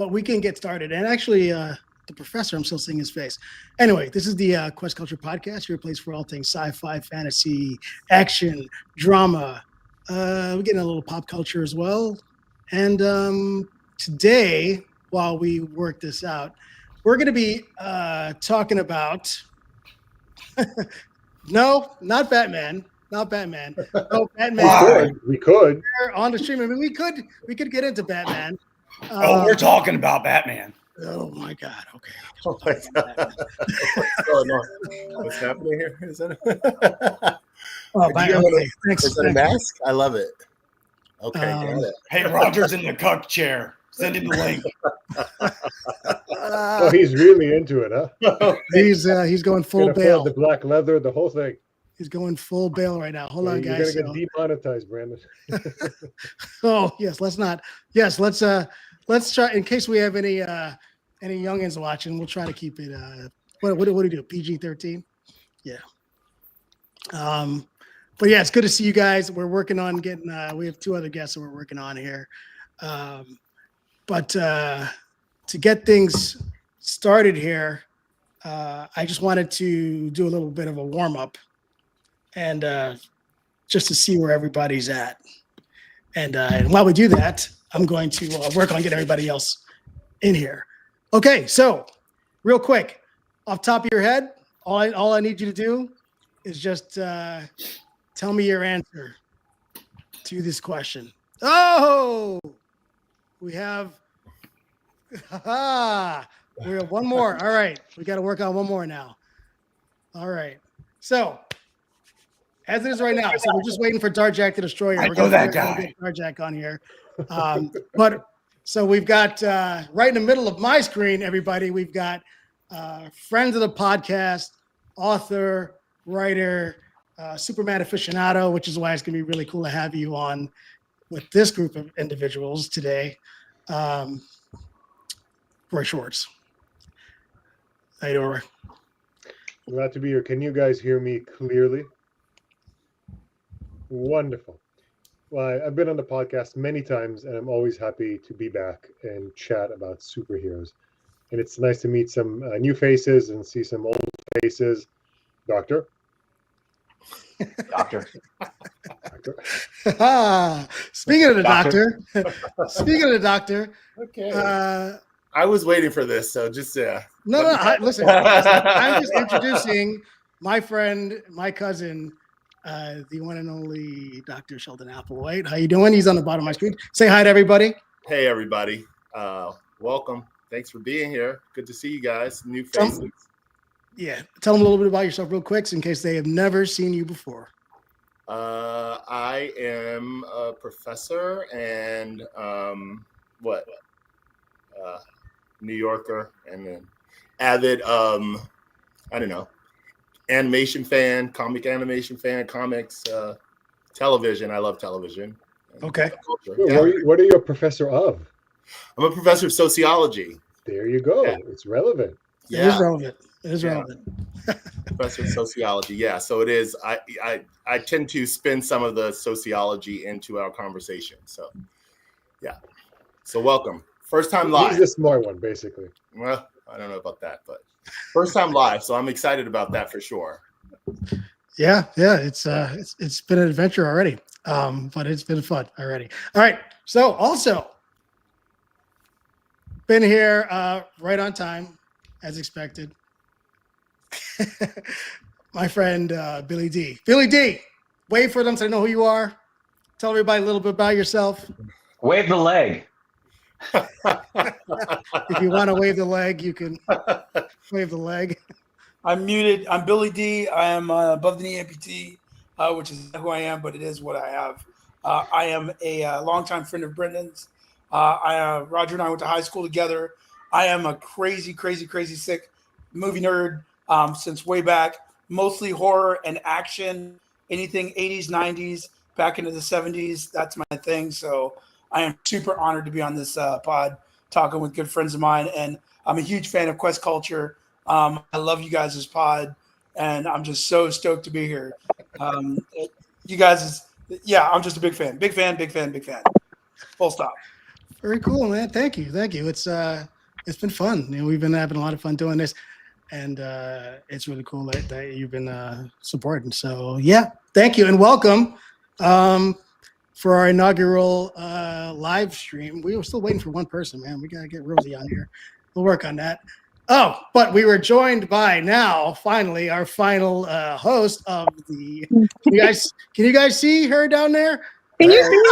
but we can get started. And actually, the professor, I'm still seeing his face. Anyway, this is the Quest Culture Podcast, your place for all things sci-fi, fantasy, action, drama. We're getting a little pop culture as well. And today, while we work this out, we're going to be talking about no, not Batman. Not Batman. No, Batman. We could. On the stream. I mean, we could get into Batman. We're talking about Batman. Oh my God. Okay. Oh my God. What's going on? What's happening here? Is that Thanks. Is that a mask? I love it. Okay. Got it. Hey, Roger's in the cuck chair. Send him the link. Oh, he's really into it, huh? He's going full bail. The black leather, the whole thing. He's going full bail right now. Hold on, guys. You're gonna get demonetized, Brandon. Oh yes, let's not. Yes, let's try. In case we have any youngins watching, we'll try to keep it. What do we do? PG-13. Yeah. But yeah, it's good to see you guys. We're working on getting. We have 2 other guests that we're working on here. But to get things started here, I just wanted to do a little bit of a warm up, and just to see where everybody's at. And while we do that, I'm going to work on getting everybody else in here. Okay, so real quick, off top of your head, all I need you to do is just tell me your answer to this question. Oh, we have one more. All right, we got to work on one more now. All right, so as it is right now, so we're just waiting for Darjack to destroy her. I know that guy. Get Darjack on here, but so we've got right in the middle of my screen, everybody. We've got friends of the podcast, author, writer, Superman aficionado, which is why it's going to be really cool to have you on with this group of individuals today. Roy Schwartz. How you doing, Roy? Glad to be here. Can you guys hear me clearly? Wonderful. Well, I've been on the podcast many times, and I'm always happy to be back and chat about superheroes. And it's nice to meet some new faces and see some old faces. Doctor. Speaking of the doctor. Okay. I was waiting for this, so just listen. I'm just introducing my friend, my cousin, the one and only Dr. Sheldon Applewhite. How you doing? He's on the bottom of my screen. Say hi to everybody. Hey, everybody. Welcome. Thanks for being here. Good to see you guys. New faces. Tell them a little bit about yourself real quick in case they have never seen you before. I am a professor and New Yorker and an avid animation fan, comic animation fan, comics, television. I love television. Okay. What are you a professor of? I'm a professor of sociology. There you go. Yeah. It's relevant. Yeah. It is relevant. Professor of sociology. Yeah. So it is. I tend to spin some of the sociology into our conversation. So, yeah. So welcome. First time live. He's the smart one, basically. Well, I don't know about that, but first time live. So I'm excited about that for sure. Yeah. It's been an adventure already. But it's been fun already. All right. So also been here right on time, as expected. My friend Billy D. Billy D, wave for them so they know who you are. Tell everybody a little bit about yourself. Wave the leg. If you want to wave the leg, you can wave the leg. I'm muted. I'm Billy D. I am above the knee amputee, which is not who I am, but it is what I have. I am a longtime friend of Brendan's. Roger and I went to high school together. I am a crazy sick movie nerd since way back, mostly horror and action, anything 80s, 90s, back into the 70s. That's my thing. So I am super honored to be on this pod talking with good friends of mine. And I'm a huge fan of Quest Culture. I love you guys' pod, and I'm just so stoked to be here. You guys, I'm just a big fan. Full stop. Very cool, man. Thank you. It's been fun. We've been having a lot of fun doing this, and it's really cool that you've been supporting. So yeah, thank you and welcome for our inaugural live stream. We were still waiting for one person, man. We gotta get Rosie on here. We'll work on that. Oh, but we were joined by now, finally, our final host of the. Can you guys see her down there? Can you see?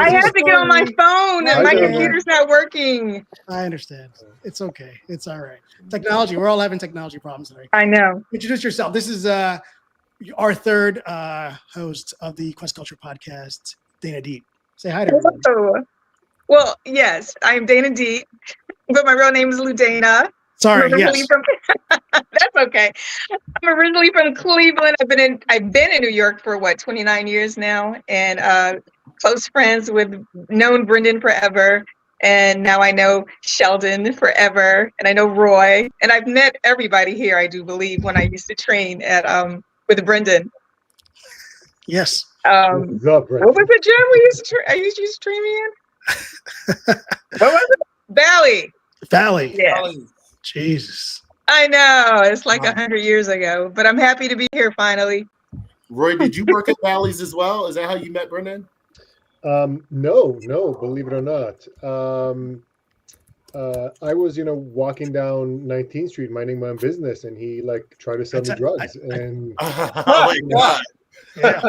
I have to get on my phone. My computer's not working. I understand. It's okay. It's all right. Technology. We're all having technology problems today. I know. Introduce yourself. This is our third host of the Quest Culture podcast, Dana Deep. Say hi to everyone. Oh. Well, yes, I'm Dana Deep, but my real name is Ludana. Sorry, yes. That's okay. I'm originally from Cleveland. I've been in New York for 29 years now, and close friends with known Brendan forever, and now I know Sheldon forever, and I know Roy, and I've met everybody here. I do believe when I used to train at with Brendan. Yes. What was the gym I used to train in? What was it? Valley. Yeah. Jesus. I know. It's like 100 years ago, but I'm happy to be here finally. Roy, did you work at Bally's as well? Is that how you met Brendan? No, believe it or not. I was, walking down 19th Street, minding my own business, and he tried to sell me drugs. And oh my God. Yeah.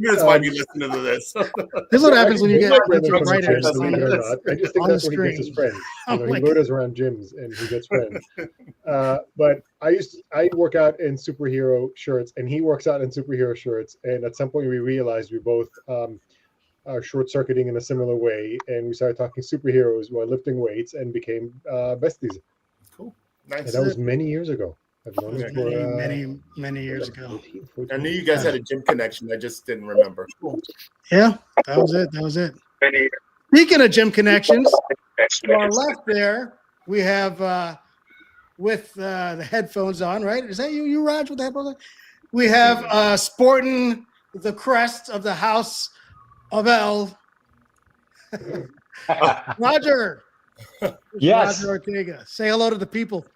That's why you listen to this. This is what happens when you get Brendan writers. believe it or not. I just think that's when he gets his friends. He loiters around gyms and he gets friends. But I work out in superhero shirts, and he works out in superhero shirts. And at some point, we realized we both are short-circuiting in a similar way, and we started talking superheroes while lifting weights and became besties. Cool, nice. And that was many years ago. I've known him for many years ago. 14 I knew you guys had a gym connection. I just didn't remember. Cool. Yeah, that was it. Speaking of gym connections, to our left there, we have with the headphones on, right? Is that you, Raj, with the headphones on? We have sporting the crest of the House of L. Roger. Yes. Roger Ortega. Say hello to the people.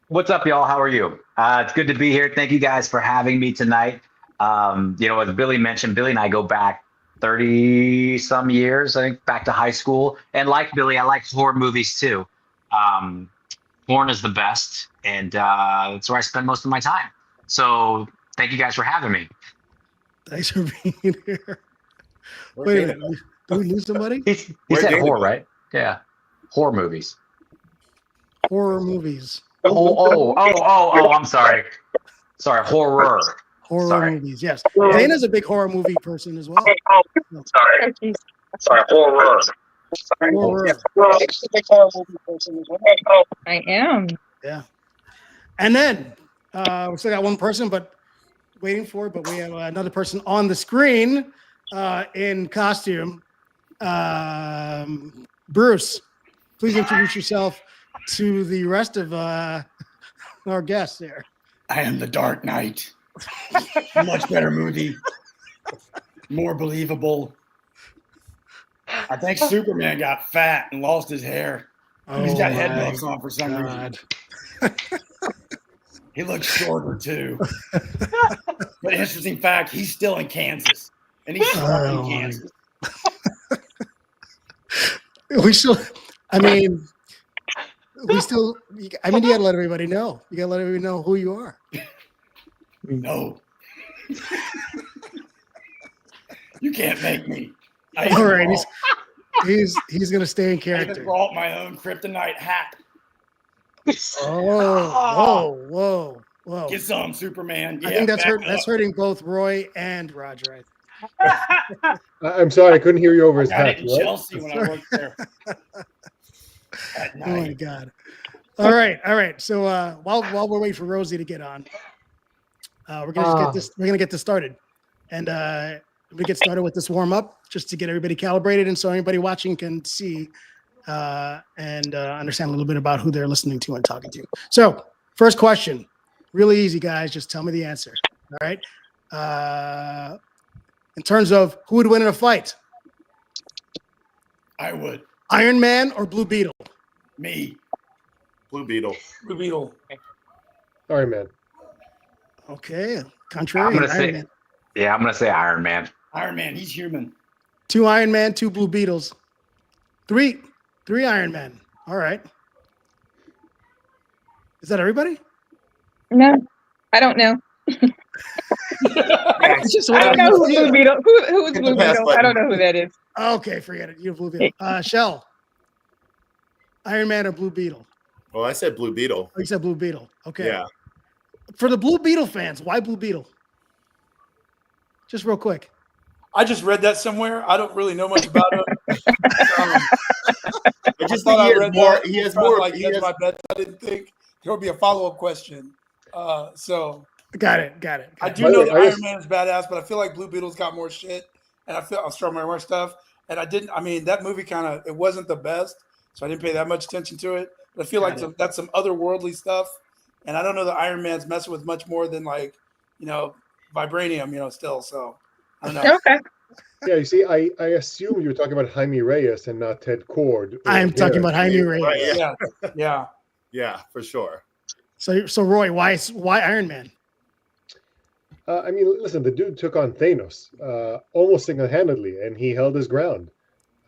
What's up, y'all? How are you? It's good to be here. Thank you guys for having me tonight. As Billy mentioned, Billy and I go back 30 some years, I think, back to high school. And like Billy, I like horror movies too. Porn is the best, and that's where I spend most of my time. So thank you guys for having me. Thanks for being here. Wait a minute. Did we lose somebody? He said horror, right? Yeah. Horror movies. Horror movies. Oh, I'm sorry. Sorry, horror. Horror movies, yes. Dana's a big horror movie person as well. Sorry, horror. Horror. I am. Yeah. And then we still got one person, but we have another person on the screen in costume. Bruce, please introduce yourself to the rest of our guests there. I am the Dark Knight. Much better movie. More believable. I think Superman got fat and lost his hair. He's got head buffs on for some reason. He looks shorter too. But interesting fact, he's still in Kansas. And he's in Kansas. You gotta let everybody know. You gotta let everybody know who you are. No. You can't make me. All right, he's gonna stay in I character. even brought my own kryptonite hat. Whoa. Get some, Superman. I think that's hurting both Roy and Roger. I'm sorry, I couldn't hear you over his I got hat. it in Chelsea when I worked there. At Oh my night. God. All right. So while we're waiting for Rosie to get on, we're gonna get this started, and we get started with this warm up just to get everybody calibrated, and so anybody watching can see and understand a little bit about who they're listening to and talking to. So first question, really easy, guys. Just tell me the answer. All right. In terms of who would win in a fight, I would. Iron Man or Blue Beetle? Me. Blue Beetle. Blue Beetle. Iron Man. Okay, I'm contrary. gonna Iron say, Man. yeah, I'm gonna say Iron Man. Iron Man, he's human. 2 Iron Man, 2 Blue Beetles. 3 Iron Men. All right. Is that everybody? No, I don't know. It's just I don't know who feel. Blue Beetle. Who's Hit the Blue pass Beetle? I button. don't know who that is. Okay, forget it. You have Blue Beetle. Shell. Iron Man or Blue Beetle? Well, I said Blue Beetle. Oh, you said Blue Beetle. Okay. Yeah. For the Blue Beetle fans, why Blue Beetle? Just real quick. I just read that somewhere. I don't really know much about him. I just thought think I read that. he has I was more. Like, He that's has, my bet. I didn't think there would be a follow-up question. So Got it. I do By the know way, that I Iron just- Man is badass, but I feel like Blue Beetle's got more shit, and I feel I'll start my more stuff. And I didn't. I mean, that movie it wasn't the best, so I didn't pay that much attention to it. But I feel like that's some otherworldly stuff, and I don't know that Iron Man's messing with much more than vibranium, still. So I don't know. Okay. Yeah, you see, I assume you were talking about Jaime Reyes and not Ted Cord. I'm talking about Jaime Reyes. Right, Yeah. yeah, for sure. So Roy, why Iron Man? I mean, listen, the dude took on Thanos almost single-handedly, and he held his ground.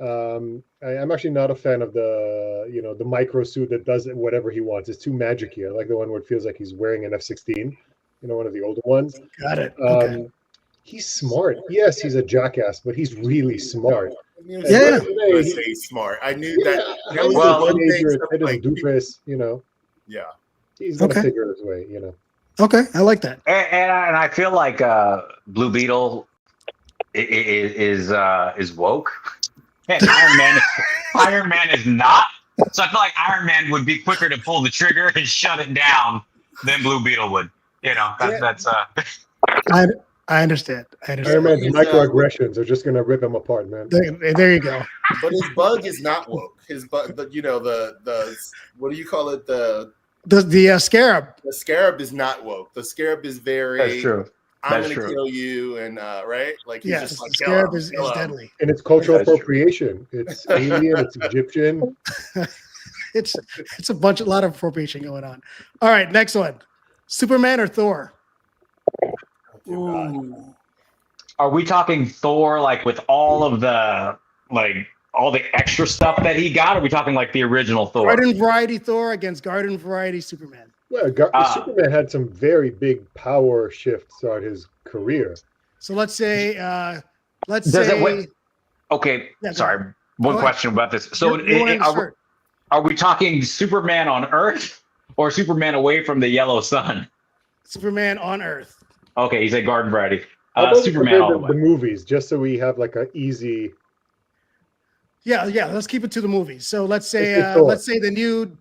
I'm actually not a fan of the micro suit that does whatever he wants. It's too magic-y. I like the one where it feels like he's wearing an F-16, one of the older ones. Got it. Okay. He's smart. Yes, he's a jackass, but he's really smart. Yeah. I say he's smart. I knew that. That was Well, the one thing. teenager, Stuff Ted is like, doofus, yeah. he's gonna Okay. figure his way. Okay, I like that. And I feel like Blue Beetle is woke. And Iron Man is not. So I feel like Iron Man would be quicker to pull the trigger and shut it down than Blue Beetle would. That's I understand. Iron Man's microaggressions are just gonna rip him apart, man. There you go. But his bug is not woke. His bug, the what do you call it? The Scarab. The Scarab is not woke. The Scarab is very. That's true. I'm That's gonna true. kill you, and right, like he's Yes, just like the kill Scarab him, is kill him. deadly. And it's cultural That's true. appropriation. It's alien. It's Egyptian. It's a lot of appropriation going on. All right, next one. Superman or Thor? Ooh. Are we talking Thor like with all of the all the extra stuff that he got? Or are we talking like the original Thor? Garden variety Thor against garden variety Superman. Well, Superman had some very big power shifts throughout his career. So let's say Okay, Yeah, go sorry. One ahead. question about this. So You wanna insert. are we talking Superman on Earth or Superman away from the yellow sun? Superman on Earth. Okay, he's a garden variety. How about we Superman all compare the the way. movies, just so we have like an easy. Yeah. Let's keep it to the movies. So let's say the new,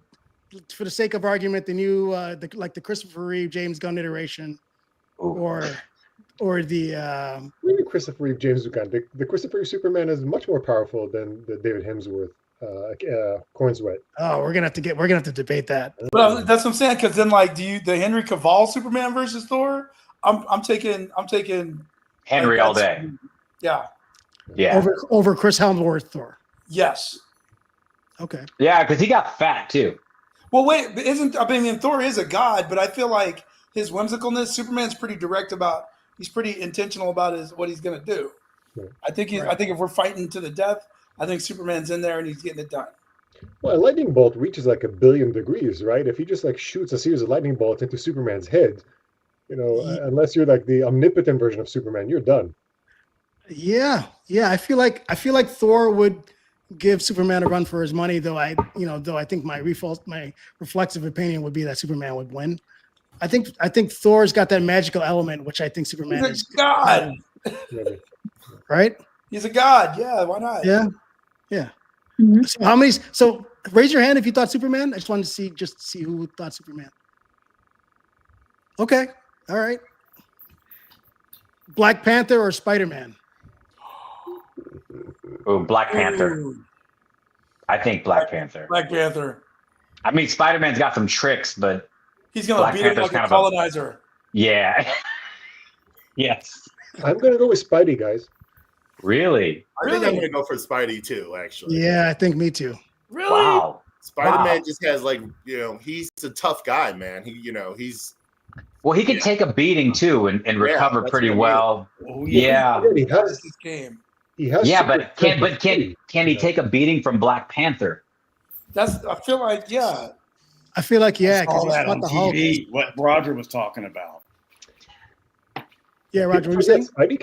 for the sake of argument, the new the Christopher Reeve James Gunn iteration, or the Maybe Christopher Reeve, James Gunn. The Christopher Reeve Superman is much more powerful than the David Hemsworth, Corenswet. oh we're gonna have to debate that. But that's what I'm saying. Because then, the Henry Cavill Superman versus Thor. I'm taking Henry all day. Yeah. Yeah. Over Chris Hemsworth Thor. Yes. Okay. Yeah, because he got fat too. Well, wait, Thor is a god, but I feel like his whimsicalness, Superman's pretty direct about. He's pretty intentional about what he's going to do. Right. I think if we're fighting to the death, I think Superman's in there and he's getting it done. Well, a lightning bolt reaches like 1 billion degrees, right? If he just shoots a series of lightning bolts into Superman's head, unless you're like the omnipotent version of Superman, you're done. Yeah. I feel like Thor would give Superman a run for his money, though I think my reflexive opinion would be that Superman would win. I think Thor's got that magical element, which I think Superman He's a god. Really. Right? He's a god. Yeah, why not? Yeah. Mhm. So how many? So raise your hand if you thought Superman. I just wanted to see who thought Superman. Okay. All right. Black Panther or Spider-Man? Oh, Black Panther. Ooh, I think Black Panther. Black Panther. I mean, Spider-Man's got some tricks, but He's gonna Black beat him Panther's like kind a of a- colonizer. yeah. Yes. I'm gonna go with Spidey, guys. Really? I think I'm gonna go for Spidey too. Actually, Yeah, I think me too. Really? Wow. Spider-Man Wow. just has like he's a tough guy, man. He's Well, he can take a beating too and recover that's pretty what I mean. well. Oh, Yeah. He has this game. Yeah, super but can strength. he take a beating from Black Panther? I feel like, yeah. I feel like, yeah, I because saw he's that fought on the Hulk. TV. What Roger was talking about. Yeah, Roger, what were you Forget saying? Spidey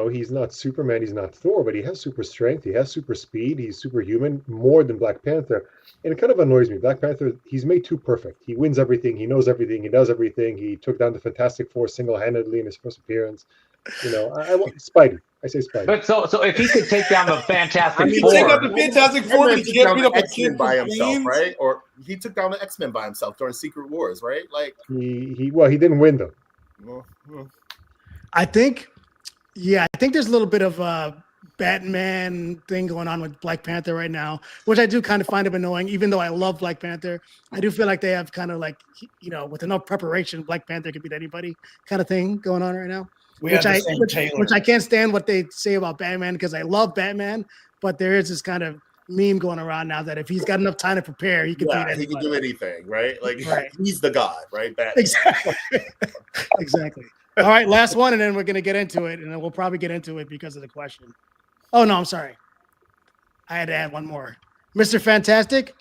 can he's not Superman, he's not Thor, but he has super strength, he has super speed, he's superhuman more than Black Panther. And it kind of annoys me. Black Panther, he's made too perfect. He wins everything, he knows everything, he does everything. He took down the Fantastic Four single-handedly in his first appearance. I want Spidey. I say Spidey. But so if he could take down the Fantastic You Four, take out the Fantastic Four, Batman but took you can't down beat the up a X-Men kid by from himself, Queens? right? Or he took down the X-Men by himself during Secret Wars, right? Like He didn't win though. I think there's a little bit of a Batman thing going on with Black Panther right now, which I do kind of find him annoying, even though I love Black Panther. I do feel like they have kind of like, with enough preparation, Black Panther could beat anybody kind of thing going on right now. We have the same Taylor. Which I can't stand what they say about Batman because I love Batman, but there is this kind of meme going around now that if he's got enough time to prepare, he could beat anybody. He can do anything, right? Like Right. he's the god, right? Batman. Exactly. Exactly. All right, last one, and then we're going to get into it, and then we'll probably get into it because of the question. Oh, no, I'm sorry. I had to add one more. Mr. Fantastic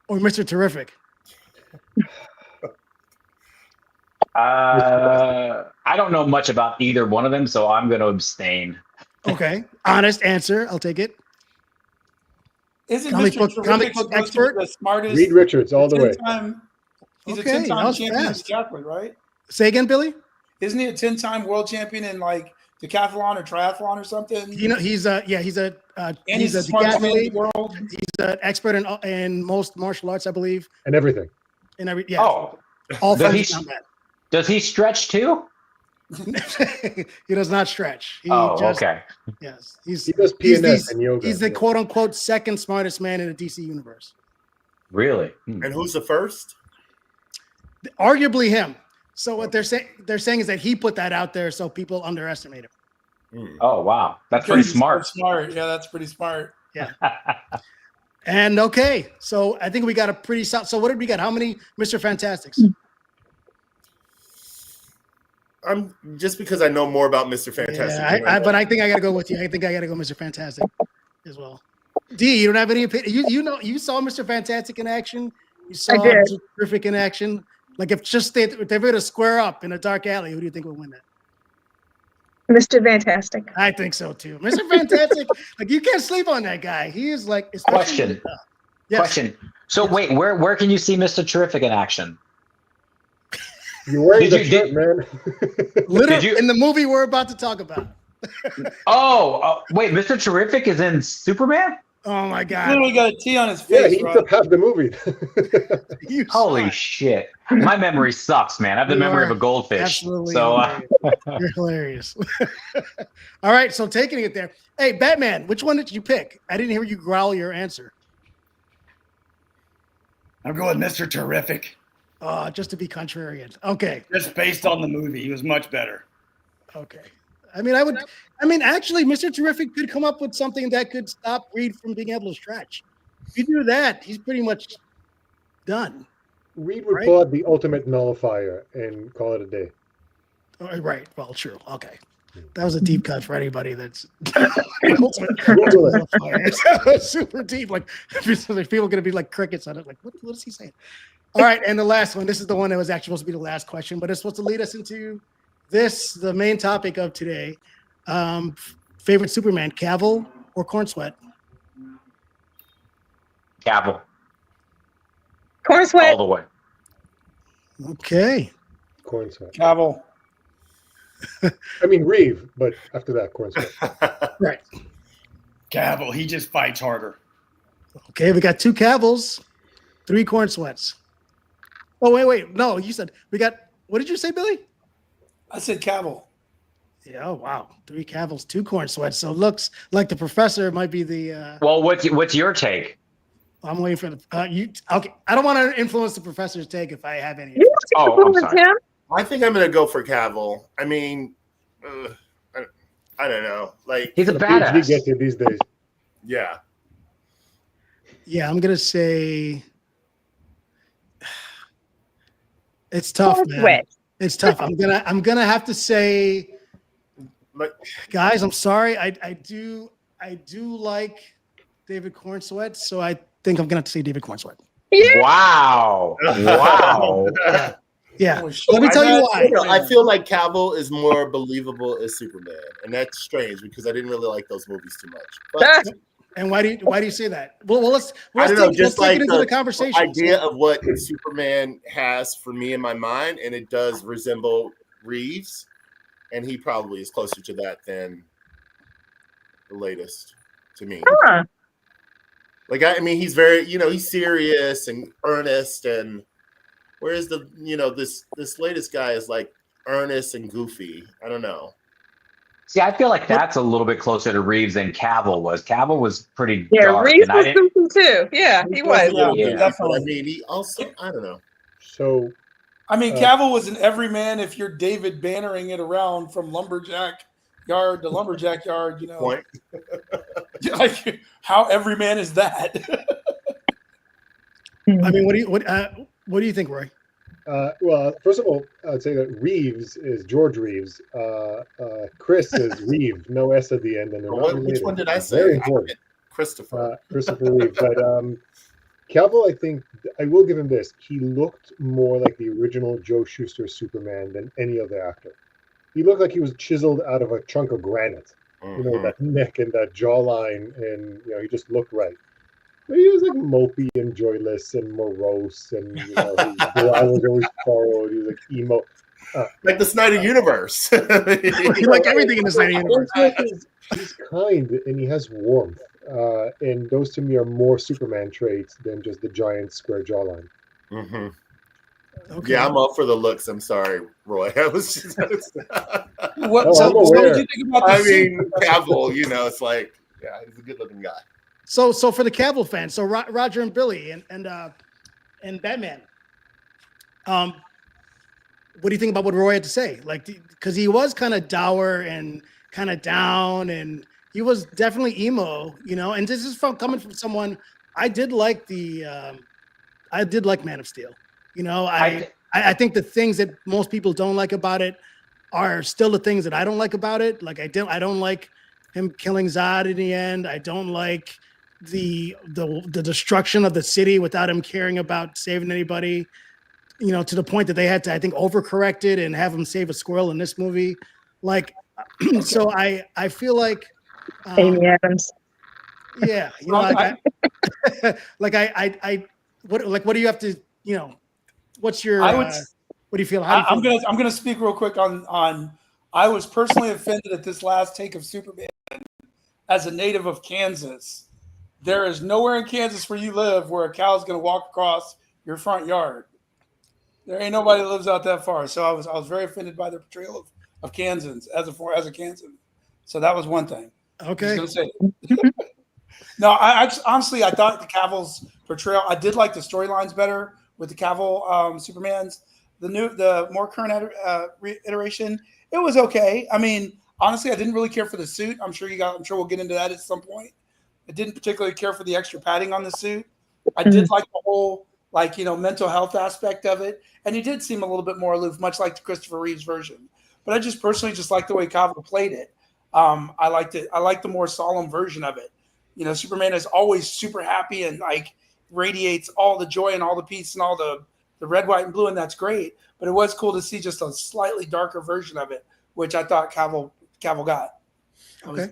or Mr. Terrific? I don't know much about either one of them, so I'm going to abstain. Okay. Honest answer. I'll take it. Isn't Comic Mr. book Terrific supposed to expert? be the smartest? Reed Richards all the way. He's Okay, a that 10-time was champion in fast. decathlon, right? Say again, Billy? Isn't he a 10-time world champion in like decathlon or triathlon or something? He's a and he's the a smartest man in decathlete. the world. He's an expert in most martial arts, I believe. And everything. In every Oh, all does forms he- of combat. does he stretch too? He does not stretch. He Okay. Yes, He does PNS and yoga. He's the yeah. quote unquote second smartest man in the DC universe. Really? And who's the first? Arguably him. So what they're saying is that he put that out there so people underestimate him. Oh, wow. That's Because pretty he's so smart. smart. Yeah, that's pretty smart. And okay, so I think we got a pretty solid. So what did we get? How many Mr. Fantastics? I'm just because I know more about Mr. Fantastic. Yeah, but I think I got to go with you. I think I got to go Mr. Fantastic as well. D, you don't have any opinion? You saw Mr. Fantastic in action. You saw I did. Mr. Terrific in action. Like if they were to square up in a dark alley, who do you think would win that? Mr. Fantastic. I think so too. Mr. Fantastic, like you can't sleep on that guy. He is like Question. Yes. Question. So wait, where can you see Mr. Terrific in action? You're wearing Did the you- shirt, man. Literally Did you- in the movie we're about to talk about. Wait, Mr. Terrific is in Superman? Oh my He God! literally got a T on his Yeah, face, he eats right? up half the movie. You saw Holy it. shit. My memory sucks, man. I have the You memory are of a goldfish. Absolutely. So hilarious. You're hilarious. All right, so taking it there. Hey, Batman, which one did you pick? I didn't hear you growl your answer. I'm going Mr. Terrific. Just to be contrarian. Okay. Just based on the movie, he was much better. Okay. Actually, Mr. Terrific could come up with something that could stop Reed from being able to stretch. If you do that, he's pretty much done. Reed would Right. pull out the ultimate nullifier and call it a day. Oh, right. Well, true. Okay. That was a deep cut for anybody that's Google it. super deep. Like people are going to be like crickets on it. Like, what is he saying? All right. And the last one, this is the one that was actually supposed to be the last question, but it's supposed to lead us into the main topic of today. Favorite Superman, Cavill or Corenswet? Cavill, Corenswet. all the way. Okay. Corenswet. Cavill. I mean Reeve, but after that, Corenswet. Right. Cavill, he just fights harder. Okay. We got 2 Cavils, 3 Corenswets. Oh, wait. No, you said we got, what did you say, Billy? I said Cavill. Yeah, oh, wow. 3 Cavils, 2 Corenswets. So it looks like the professor might be the Well, what's your take? I'm waiting for the you okay. I don't want to influence the professor's take if I have any. You Oh, I'm with sorry. him? I think I'm going to go for Cavill. I mean, I don't know. Like, He's a What age he badass. get to these days? yeah. Yeah, I'm gonna say it's tough, man. Corenswet. It's tough. I'm gonna have to say, Like, guys, I'm sorry. I do like David Corenswet, so I think I'm gonna have to say David Corenswet. Yeah. Wow. Wow. Yeah. Oh, shit. Let me tell you why. I feel like Cavill is more believable as Superman, and that's strange because I didn't really like those movies too much. But And why do you say that? Well, let's I don't know, let's just take like it into the conversation. idea of what Superman has for me in my mind, and it does resemble Reeves, and he probably is closer to that than the latest to me. Huh. Like, I mean, he's very, he's serious and earnest, and whereas this latest guy is like earnest and goofy. I don't know. See, I feel like that's a little bit closer to Reeves than Cavill was. Cavill was pretty Yeah, dark. Reeves And was goofy too. Yeah, he was. A little Yeah. bit, Definitely. but I mean, he also, I don't know. So I mean, Cavill was an everyman if you're David bannering it around from lumberjack yard to lumberjack yard, Point. Like, how everyman is that? I mean, what do you think, Roy? well, first of all, I'd say that Reeves is George Reeves. Chris is Reeve, no S at the end, and they're not Which related. one did I say? Very important. Christopher. Christopher Reeve. But Cavill, I think I will give him this. He looked more like the original Joe Shuster Superman than any other actor. He looked like he was chiseled out of a chunk of granite. Mhm. That neck and that jawline, and he just looked right. But he was like mopey and joyless and morose, and his brow was always furrowed. He was like emo. Like the Snyder Universe. You like everything in the Snyder Universe. He's kind and he has warmth, and those to me are more Superman traits than just the giant square jawline. Mm-hmm. Okay. Yeah, I'm up for the looks. I'm sorry, Roy. I was just. What, Oh, so I'm what aware. did you think about the I suit? mean, Cavill. It's like, yeah, he's a good-looking guy. So for the Cavill fans, so Roger and Billy and Batman. What do you think about what Roy had to say? Like, because he was kind of dour and kind of down, and he was definitely emo, And this is coming from someone I did like Man of Steel. I think the things that most people don't like about it are still the things that I don't like about it. Like I don't like him killing Zod in the end. I don't like the destruction of the city without him caring about saving anybody. To the point that they had to, I think, overcorrect it and have him save a squirrel in this movie. Like, so I feel like, Amy Adams. yeah, what do you have to, what's your, what do you feel? How do you feel? I'm gonna speak real quick on. I was personally offended at this last take of Superman. As a native of Kansas, there is nowhere in Kansas where you live where a cow's gonna walk across your front yard. There ain't nobody that lives out that far. So I was very offended by the portrayal of Kansans as a Kansan. So that was one thing. Okay. I was gonna say. No, I honestly I thought the Cavill's portrayal. I did like the storylines better with the Cavill Supermans. The more current iteration, it was okay. I mean, honestly, I didn't really care for the suit. I'm sure we'll get into that at some point. I didn't particularly care for the extra padding on the suit. I did like the whole mental health aspect of it, and he did seem a little bit more aloof, much like the Christopher Reeves version. But I just personally like the way Cavill played it. I liked it. I like the more solemn version of it. Superman is always super happy and radiates all the joy and all the peace and all the red, white, and blue, and that's great. But it was cool to see just a slightly darker version of it, which I thought Cavill got. Okay.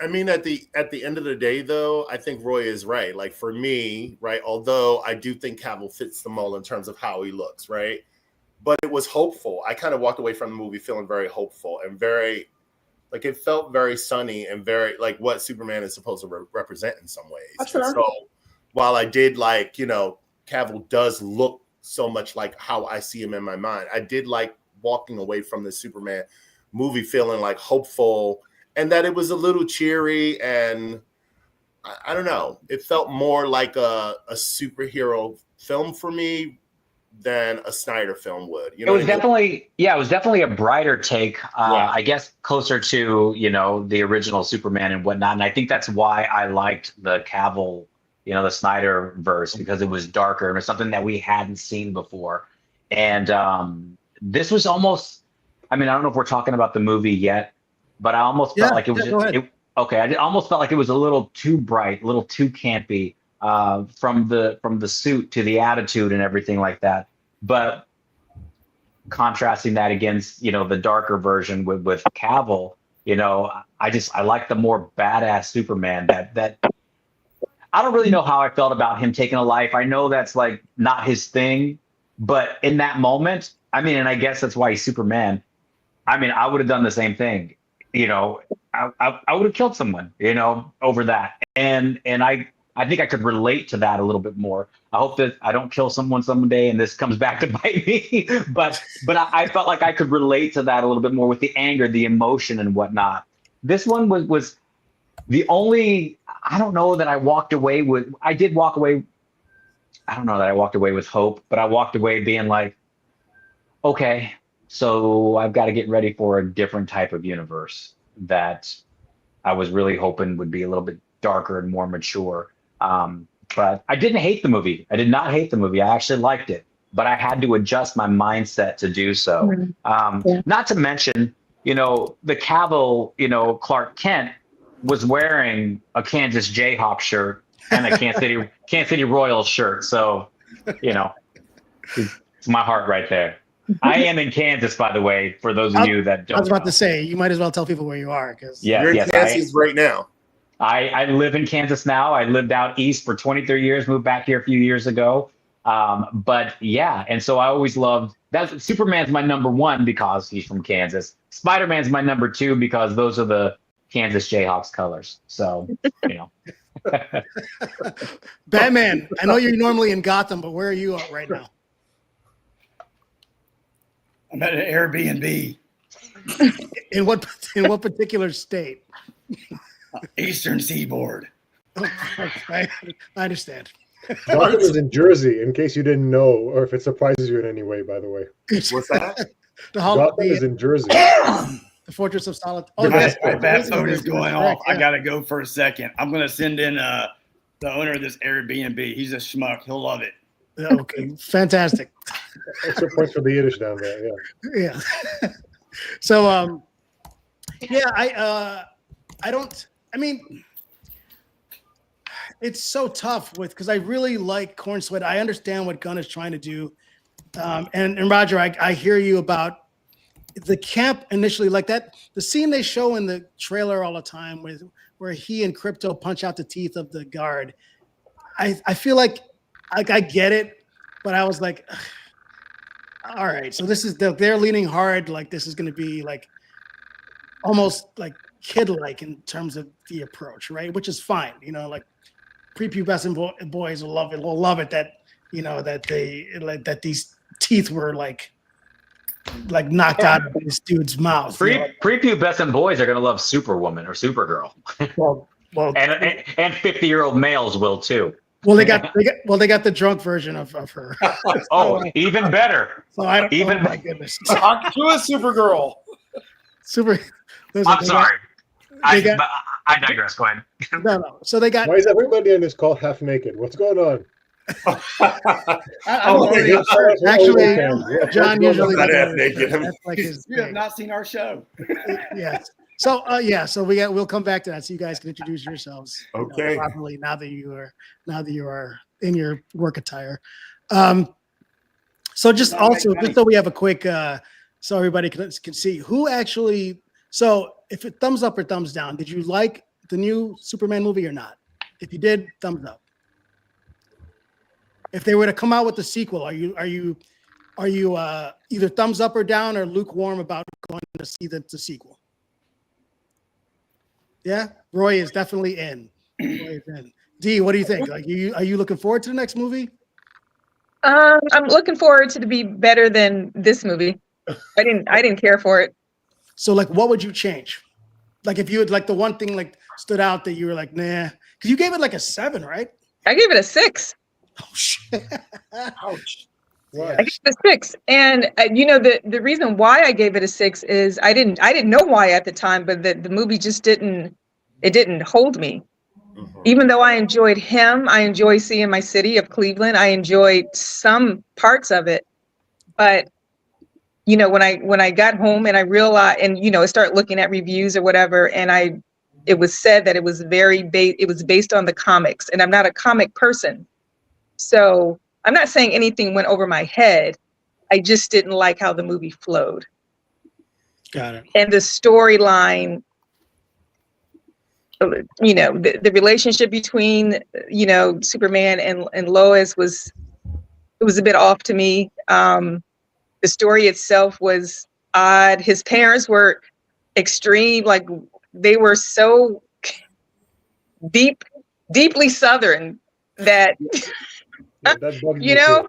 I mean, at the end of the day, though, I think Roy is right. Like for me, right, although I do think Cavill fits the mold in terms of how he looks, right? But it was hopeful. I kind of walked away from the movie feeling very hopeful and very, it felt very sunny and very like what Superman is supposed to represent in some ways. That's fair. So while I did Cavill does look so much like how I see him in my mind, I did like walking away from the Superman movie feeling hopeful, and that it was a little cheery, and I don't know. It felt more like a superhero film for me than a Snyder film would. You It know, was what I mean? definitely, yeah, it was definitely a brighter take. Yeah. I guess closer to, the original Superman and whatnot. And I think that's why I liked the Cavill, the Snyder verse, because it was darker and it was something that we hadn't seen before. And this was almost, I don't know if we're talking about the movie yet, but I almost felt like it was, go ahead. I almost felt like it was a little too bright, a little too campy, from the suit to the attitude and everything like that. But contrasting that against, the darker version with Cavill, I like the more badass Superman that I don't really know how I felt about him taking a life. I know that's like not his thing, but in that moment, and I guess that's why he's Superman. I would have done the same thing. I would have killed someone, over that. And I think I could relate to that a little bit more. I hope that I don't kill someone someday and this comes back to bite me. but I felt like I could relate to that a little bit more with the anger, the emotion and whatnot. This one was the only, I don't know that I walked away with, I did walk away. I don't know that I walked away with hope, but I walked away being like, okay, so I've got to get ready for a different type of universe that I was really hoping would be a little bit darker and more mature. But I didn't hate the movie. I did not hate the movie. I actually liked it, but I had to adjust my mindset to do so. Not to mention, the Cavill, Clark Kent was wearing a Kansas Jayhawk shirt and a Kansas City Royals shirt. So, it's my heart right there. I am in Kansas, by the way, for those of you that don't I was about know. to say, you might as well tell people where you are. You're in Kansas right now. I live in Kansas now. I lived out east for 23 years, moved back here a few years ago. But yeah, and so I always loved that. Superman's my number one because he's from Kansas. Spider-Man's my number two because those are the Kansas Jayhawks colors. So, Batman, I know you're normally in Gotham, but where are you at right now? I'm at an Airbnb. In what particular state? Eastern Seaboard. I understand. Gotham is in Jersey, in case you didn't know, or if it surprises you in any way, by the way. What's that? Gotham is in Jersey. The Fortress of Solitude. Oh, yes. That phone is going off. Yeah. I got to go for a second. I'm going to send in the owner of this Airbnb. He's a schmuck. He'll love it. Okay, fantastic. Extra points for the Yiddish down there. Yeah. Yeah. So, it's so tough because I really like Corenswet. I understand what Gunn is trying to do. And Roger, I hear you about the camp initially, like that, the scene they show in the trailer all the time where he and Crypto punch out the teeth of the guard. I feel like I get it, but I was like, all right, so this is they're leaning hard, like this is going to be like almost like kid-like in terms of the approach, right? Which is fine, like prepubescent boys will love it. Will love it that that these teeth were like knocked out of this dude's mouth. Prepubescent boys are going to love Superwoman or Supergirl. Well, and 50-year-old males will too. Well, they got the drunk version of her. Oh, even better. So I don't. Even oh my goodness. To a Supergirl. I'm sorry. I digress. Go ahead. No. So they got. Why is everybody on this call half naked? What's going on? Actually, John usually Not naked. that's like his You have thing. not seen our show. Yes. So so we'll come back to that so you guys can introduce yourselves Okay. properly now that you are in your work attire. So just so we have a quick so everybody can see who actually, so if it thumbs up or thumbs down, did you like the new Superman movie or not? If you did, thumbs up. If they were to come out with the sequel, are you either thumbs up or down or lukewarm about going to see the sequel? Yeah, Roy is definitely in. Roy is in. D, what do you think? Like, are you looking forward to the next movie? I'm looking forward to be better than this movie. I didn't care for it. So, like, what would you change? Like, if you had like the one thing like stood out that you were like, nah, because you gave it like a 7, right? I gave it a 6. Oh shit! Ouch. Why? I gave it a 6, and the reason why I gave it a 6 is I didn't know why at the time, but the movie just didn't hold me. Mhm. Even though I enjoyed him, I enjoy seeing my city of Cleveland. I enjoyed some parts of it, but when I got home and I realized, and I started looking at reviews or whatever, and it was said that it was it was based on the comics, and I'm not a comic person, so I'm not saying anything went over my head. I just didn't like how the movie flowed. Got it. And the storyline, the relationship between, Superman and Lois was a bit off to me. The story itself was odd. His parents were extreme, like they were so deeply Southern that, Yeah, that bugged you me know,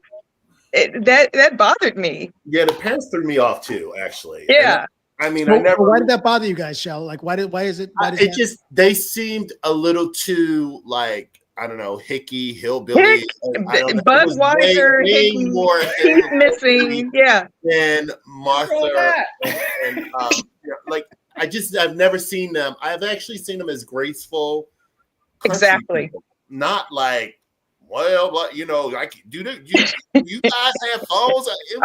too. that bothered me. Yeah, the parents threw me off too, actually. Yeah. I mean, Well, I never. why did that bother you guys, Shell? Like, why is it? Why does It that- just they seemed a little too like I don't know, hicky, hillbilly. I don't know. It was Budweiser, way Hickey, more teeth missing. Yeah. than Martha. that? And like I've never seen them. I've actually seen them as graceful. country Exactly. people, not like. Well, but like, you guys have phones? It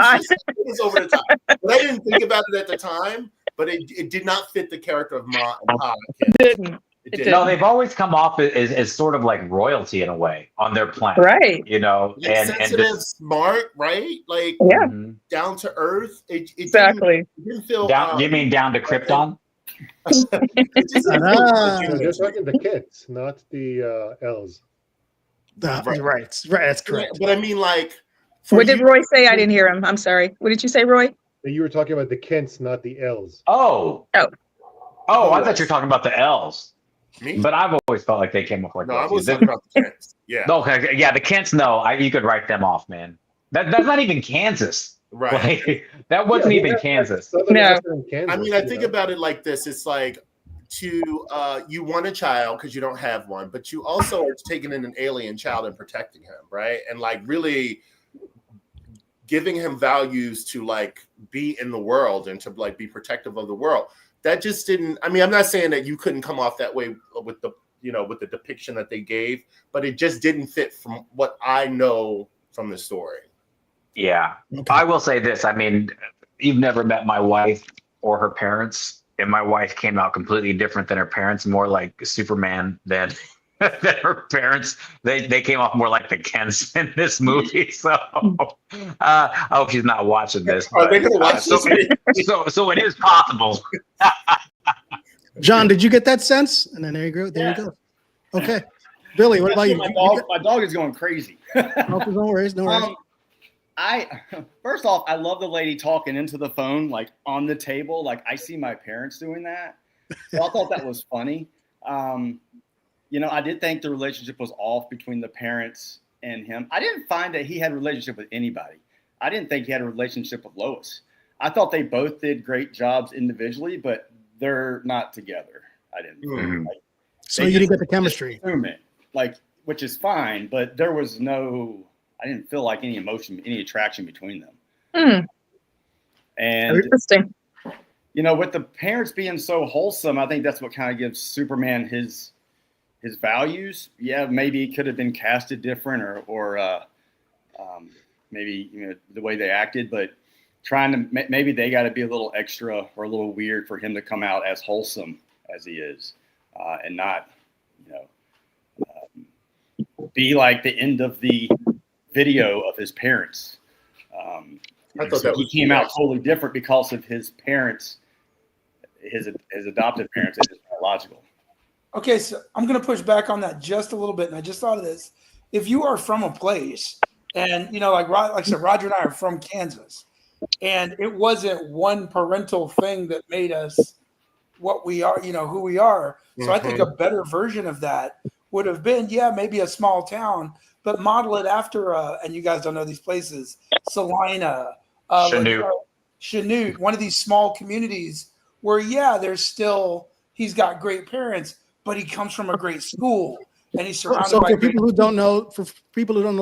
was over the top. But I didn't think about it at the time. But it did not fit the character of Ma and Pa. Didn't. It didn't. No, they've always come off as sort of like royalty in a way on their planet, Right. Like and sensitive, smart, right? Like Yeah. down to earth. It Exactly. didn't feel. down. You mean down to Krypton? It just didn't Ah. feel They're talking the kids, not the L's. Right. That's correct. But I mean, like, for What did you- Roy say? I didn't hear him. I'm sorry. What did you say, Roy? You were talking about the Kents, not the L's. Oh, Oh. I thought you were talking about the L's. Me? But I've always felt like they came off like No, I royalty. was talking about the Kents. Yeah, Okay, yeah, the Kents. No, you could write them off, man. That's not even Kansas. right. Like, that wasn't Yeah, even that's Kansas. Southern No. Western Kansas, I mean, I think about it like this. It's like you want a child because you don't have one, but you also are taking in an alien child and protecting him, right? And like really giving him values to like be in the world and to like be protective of the world. That just didn't. I mean, I'm not saying that you couldn't come off that way with the with the depiction that they gave, but it just didn't fit from what I know from the story. Yeah. Okay. I will say this. I mean, you've never met my wife or her parents, and my wife came out completely different than her parents, more like Superman than her parents. They came off more like the Kents in this movie. So I hope she's not watching this. Are they but, gonna watch so, this? so it is possible. John, did you get that sense? And then there you go. There you go. Okay. Billy, what about you? My dog is going crazy. No worries. No worries. First off, I love the lady talking into the phone, like on the table. Like I see my parents doing that. So I thought that was funny. I did think the relationship was off between the parents and him. I didn't find that he had a relationship with anybody. I didn't think he had a relationship with Lois. I thought they both did great jobs individually, but they're not together. I didn't. Mhm. Like, So they you didn't just- get the chemistry. assume it, which is fine, but there was I didn't feel like any emotion, any attraction between them. And Interesting. with the parents being so wholesome, I think that's what kind of gives Superman his values. Yeah, maybe it could have been casted different, or maybe the way they acted, but trying to maybe they got to be a little extra or a little weird for him to come out as wholesome as he is, and not be like the end of the video of his parents. I thought So that he was came out totally different because of his parents, his adopted parents, and his biological. Okay, so I'm going to push back on that just a little bit, and I just thought of this. If you are from a place, and like I said, Roger and I are from Kansas, and it wasn't one parental thing that made us what we are, who we are. So I think a better version of that would have been, maybe a small town, but model it after, and you guys don't know these places, Salina, Chanute, one of these small communities where, there's still, he's got great parents, but he comes from a great school. and he's surrounded So by for great people who don't know,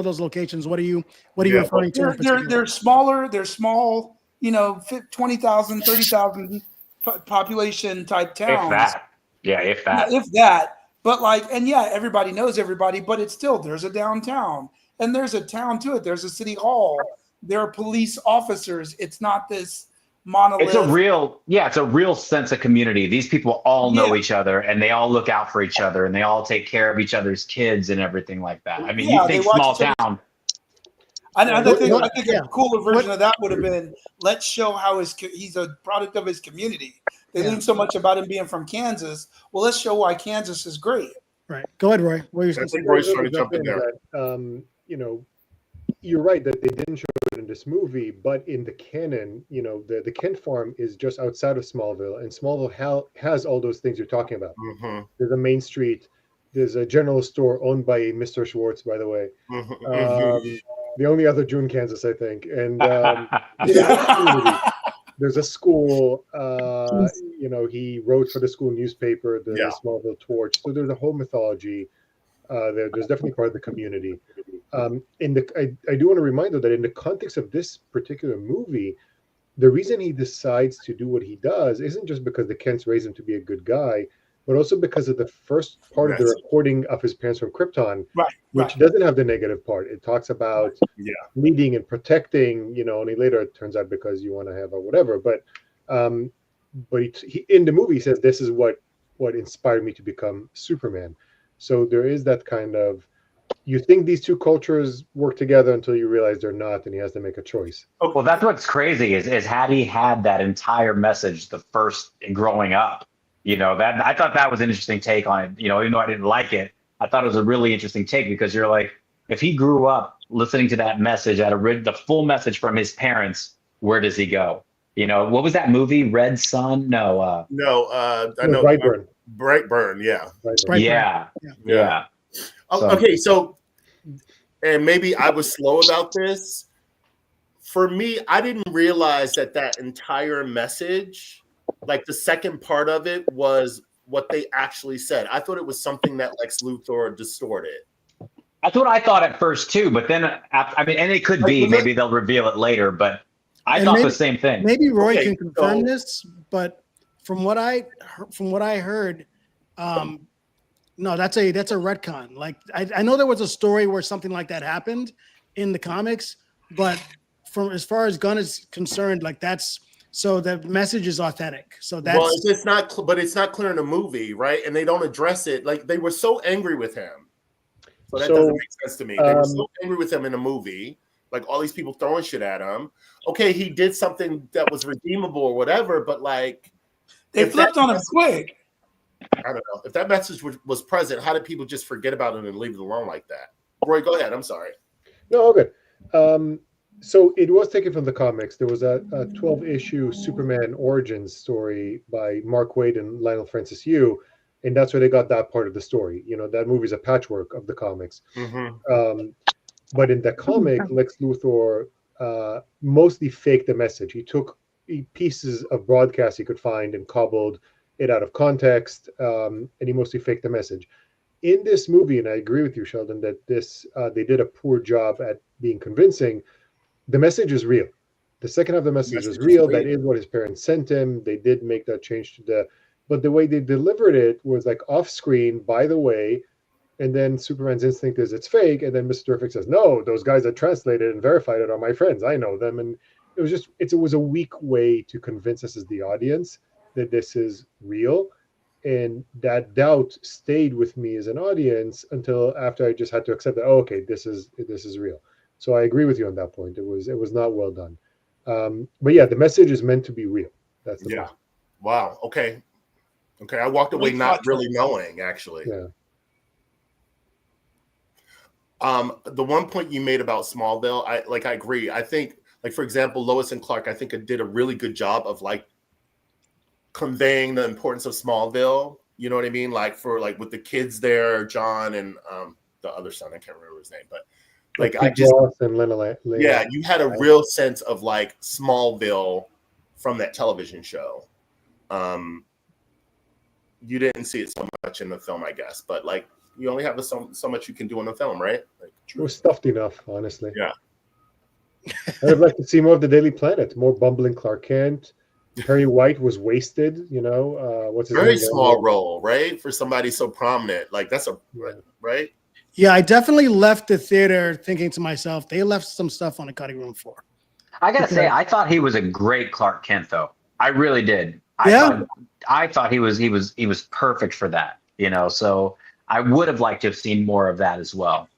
those locations, what are you referring to? In particular? they're smaller, they're small, 20,000, 30,000 population type towns. If that. Yeah, if that. Yeah, if that. But and yeah, everybody knows everybody, but it's still, there's a downtown and there's a town to it. There's a city hall. There are police officers. It's not this monolith. It's a real sense of community. These people all know each other and they all look out for each other and they all take care of each other's kids and everything like that. I mean, you think small town. I think a cooler version of that would have been, let's show how he's a product of his community. They learn so much about him being from Kansas. Well, let's show why Kansas is great. Right. Go ahead, Roy. I think Roy's trying to jump in there. You're right that they didn't show it in this movie, but in the canon, the Kent farm is just outside of Smallville, and Smallville has all those things you're talking about. Mm-hmm. There's a main street. There's a general store owned by Mr. Schwartz, by the way. Mm-hmm. The only other June, Kansas, I think. And there's a school. He wrote for the school newspaper, the Smallville Torch. So there's a whole mythology. There's definitely part of the community. I do want to remind though that in the context of this particular movie, the reason he decides to do what he does isn't just because the Kents raised him to be a good guy, but also because of the first part of the recording of his parents from Krypton, which doesn't have the negative part. It talks about leading and protecting, only later it turns out because you want to have a whatever. But he in the movie he says this is what inspired me to become Superman. So there is that kind of, you think these two cultures work together until you realize they're not, and he has to make a choice. Well, that's what's crazy is had he had that entire message the first growing up, that I thought that was an interesting take on it. Even though I didn't like it, I thought it was a really interesting take because you're like, if he grew up listening to that message the full message from his parents, where does he go? What was that movie? Red Sun? No. I know. Brightburn. Brightburn, yeah. Brightburn. Yeah. So. Okay, so, and maybe I was slow about this. For me, I didn't realize that entire message, like the second part of it, was what they actually said. I thought it was something that Lex Luthor distorted. That's what I thought at first too, but then and it could be maybe they'll reveal it later, but I thought the same thing. Maybe Roy can confirm this, but from what I heard, no, that's a retcon. Like I know there was a story where something like that happened in the comics, but from as far as Gunn is concerned, like so the message is authentic. So that's it's not, but it's not clear in the movie, right? And they don't address it. Like they were so angry with him. So that doesn't make sense to me. They were so angry with him in the movie, like all these people throwing shit at him. Okay, he did something that was redeemable or whatever, but like they flipped on him quick. I don't know. If that message was present, how did people just forget about it and leave it alone like that? Roy, go ahead. I'm sorry. No, okay. So it was taken from the comics. There was a 12-issue Superman Origins story by Mark Waid and Lionel Francis Yu, and that's where they got that part of the story. That movie's a patchwork of the comics. Mm-hmm. But in the comic, Lex Luthor mostly faked the message. He took pieces of broadcasts he could find and cobbled it out of context, and he mostly faked the message. In this movie, and I agree with you, Sheldon, that they did a poor job at being convincing. The message is real. The second half of the message is real. That is what his parents sent him. They did make that change but the way they delivered it was like off screen, by the way, and then Superman's instinct is it's fake, and then Mr. Terrific says, no, those guys that translated and verified it are my friends. I know them. And it was a weak way to convince us as the audience that this is real. And that doubt stayed with me as an audience until after I just had to accept that, okay, this is real. So I agree with you on that point. It was not well done. But yeah, the message is meant to be real. That's the point. Wow. Okay. I walked away not really knowing, actually. Yeah. The one point you made about Smallville, I agree. I think, like, for example, Lois and Clark, I think it did a really good job of like conveying the importance of Smallville. You know what I mean? Like with the kids there, John and the other son, I can't remember his name, but like and Lena, you had a real sense of like Smallville from that television show. You didn't see it so much in the film, I guess, but like You only have so much you can do in a film, right? Like, It was stuffed enough, honestly. Yeah. I'd like to see more of the Daily Planet, more bumbling Clark Kent. Perry White was wasted, what's his very name? small role, right? For somebody so prominent. Like that's right? Yeah, I definitely left the theater thinking to myself, they left some stuff on the cutting room floor. I gotta say, I thought he was a great Clark Kent, though. I really did. I thought he was perfect for that. So I would have liked to have seen more of that as well.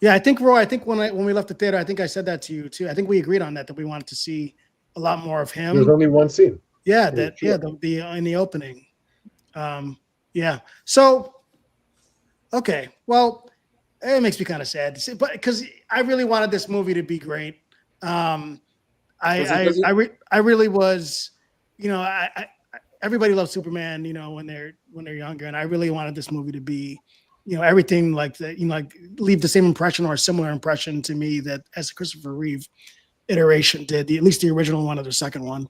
Yeah, I think, Roy, when we left the theater, I think I said that to you too. I think we agreed on that we wanted to see a lot more of him. There's only one scene. Yeah, the in the opening. Yeah. So, okay. Well, it makes me kind of sad to see, but because I really wanted this movie to be great. I really was, everybody loves Superman, when they're younger, and I really wanted this movie to be, everything like that, like leave the same impression or a similar impression to me that as the Christopher Reeve iteration did, at least the original one or the second one.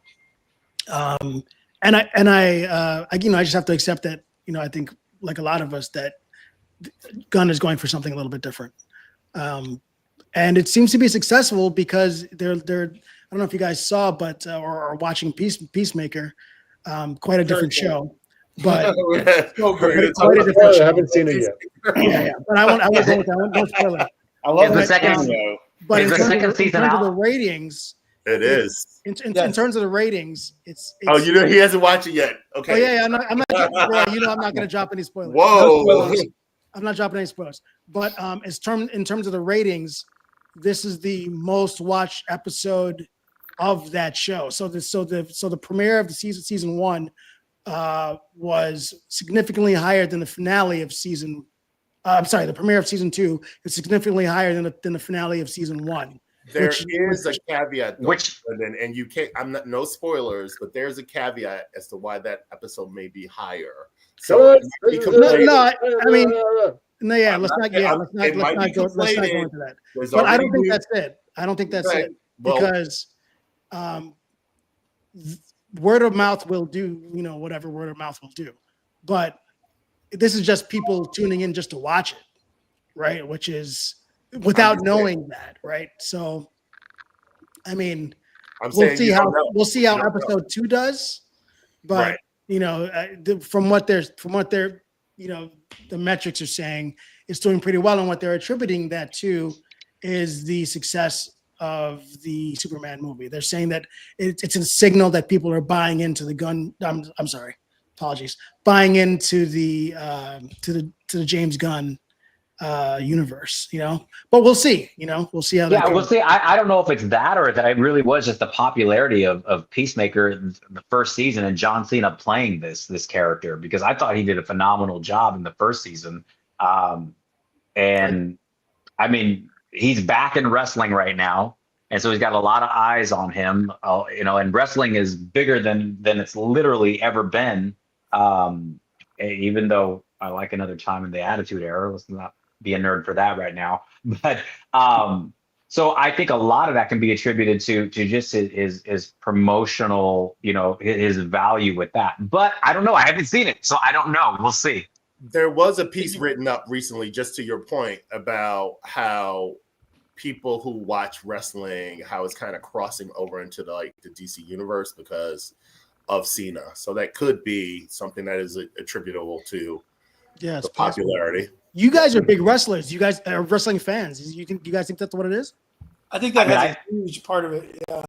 And I just have to accept that, I think like a lot of us that Gunn is going for something a little bit different. And it seems to be successful because they're I don't know if you guys saw, but or watching Peacemaker, quite a different show. But I haven't seen it yet. Yeah. But I won't go with that. Don't spoil it. I love the that second cameo. But Is the second season in terms out? of the ratings, It is. in terms of the ratings, it's Oh, he hasn't watched it yet. Okay. Oh yeah, I'm not Roy, I'm not going to drop any spoilers. Whoa. No spoilers. I'm not dropping any spoilers. But in terms of the ratings, this is the most watched episode of that show. So the premiere of the season 1 was significantly higher than the finale of season. I'm sorry, the premiere of season 2 is significantly higher than the finale of season 1. There is a caveat, though, and you can't. No spoilers, but there's a caveat as to why that episode may be higher. So I mean, let's not go into that. But I don't think that's it. I don't think that's it because word of mouth will do, whatever word of mouth will do. But this is just people tuning in just to watch it, right? Which is without knowing that, right? So, I mean, we'll see how episode 2 does, but from what they're the metrics are saying, it's doing pretty well, and what they're attributing that to is the success of the Superman movie. They're saying that it's a signal that people are buying into the Gunn. I'm sorry, apologies, buying into the James Gunn universe, but we'll see, we'll see how that goes. We'll see. I don't know if it's that or that it really was just the popularity of Peacemaker the first season and John Cena playing this character, because I thought he did a phenomenal job in the first season. And I mean, he's back in wrestling right now, and so he's got a lot of eyes on him, and wrestling is bigger than it's literally ever been. Even though I like Another Time in the Attitude Era, let's not be a nerd for that right now. But so I think a lot of that can be attributed to just his promotional, his value with that. But I don't know. I haven't seen it, so I don't know. We'll see. There was a piece written up recently, just to your point, about how people who watch wrestling, how it's kind of crossing over into the DC universe because of Cena. So that could be something that is attributable to the popularity. You guys are big wrestlers. You guys are wrestling fans. You guys think that's what it is? I think that has a huge part of it. Yeah.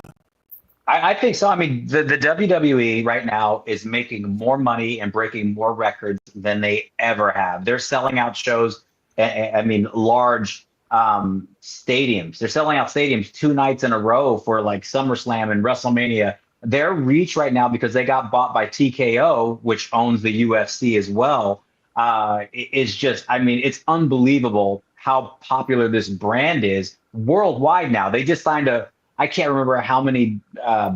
I think so. I mean, the WWE right now is making more money and breaking more records than they ever have. They're selling out shows. I mean, large stadiums. They're selling out stadiums 2 nights in a row for like SummerSlam and WrestleMania. Their reach right now, because they got bought by TKO, which owns the UFC as well, is just, I mean, it's unbelievable how popular this brand is worldwide now. They just signed I can't remember how many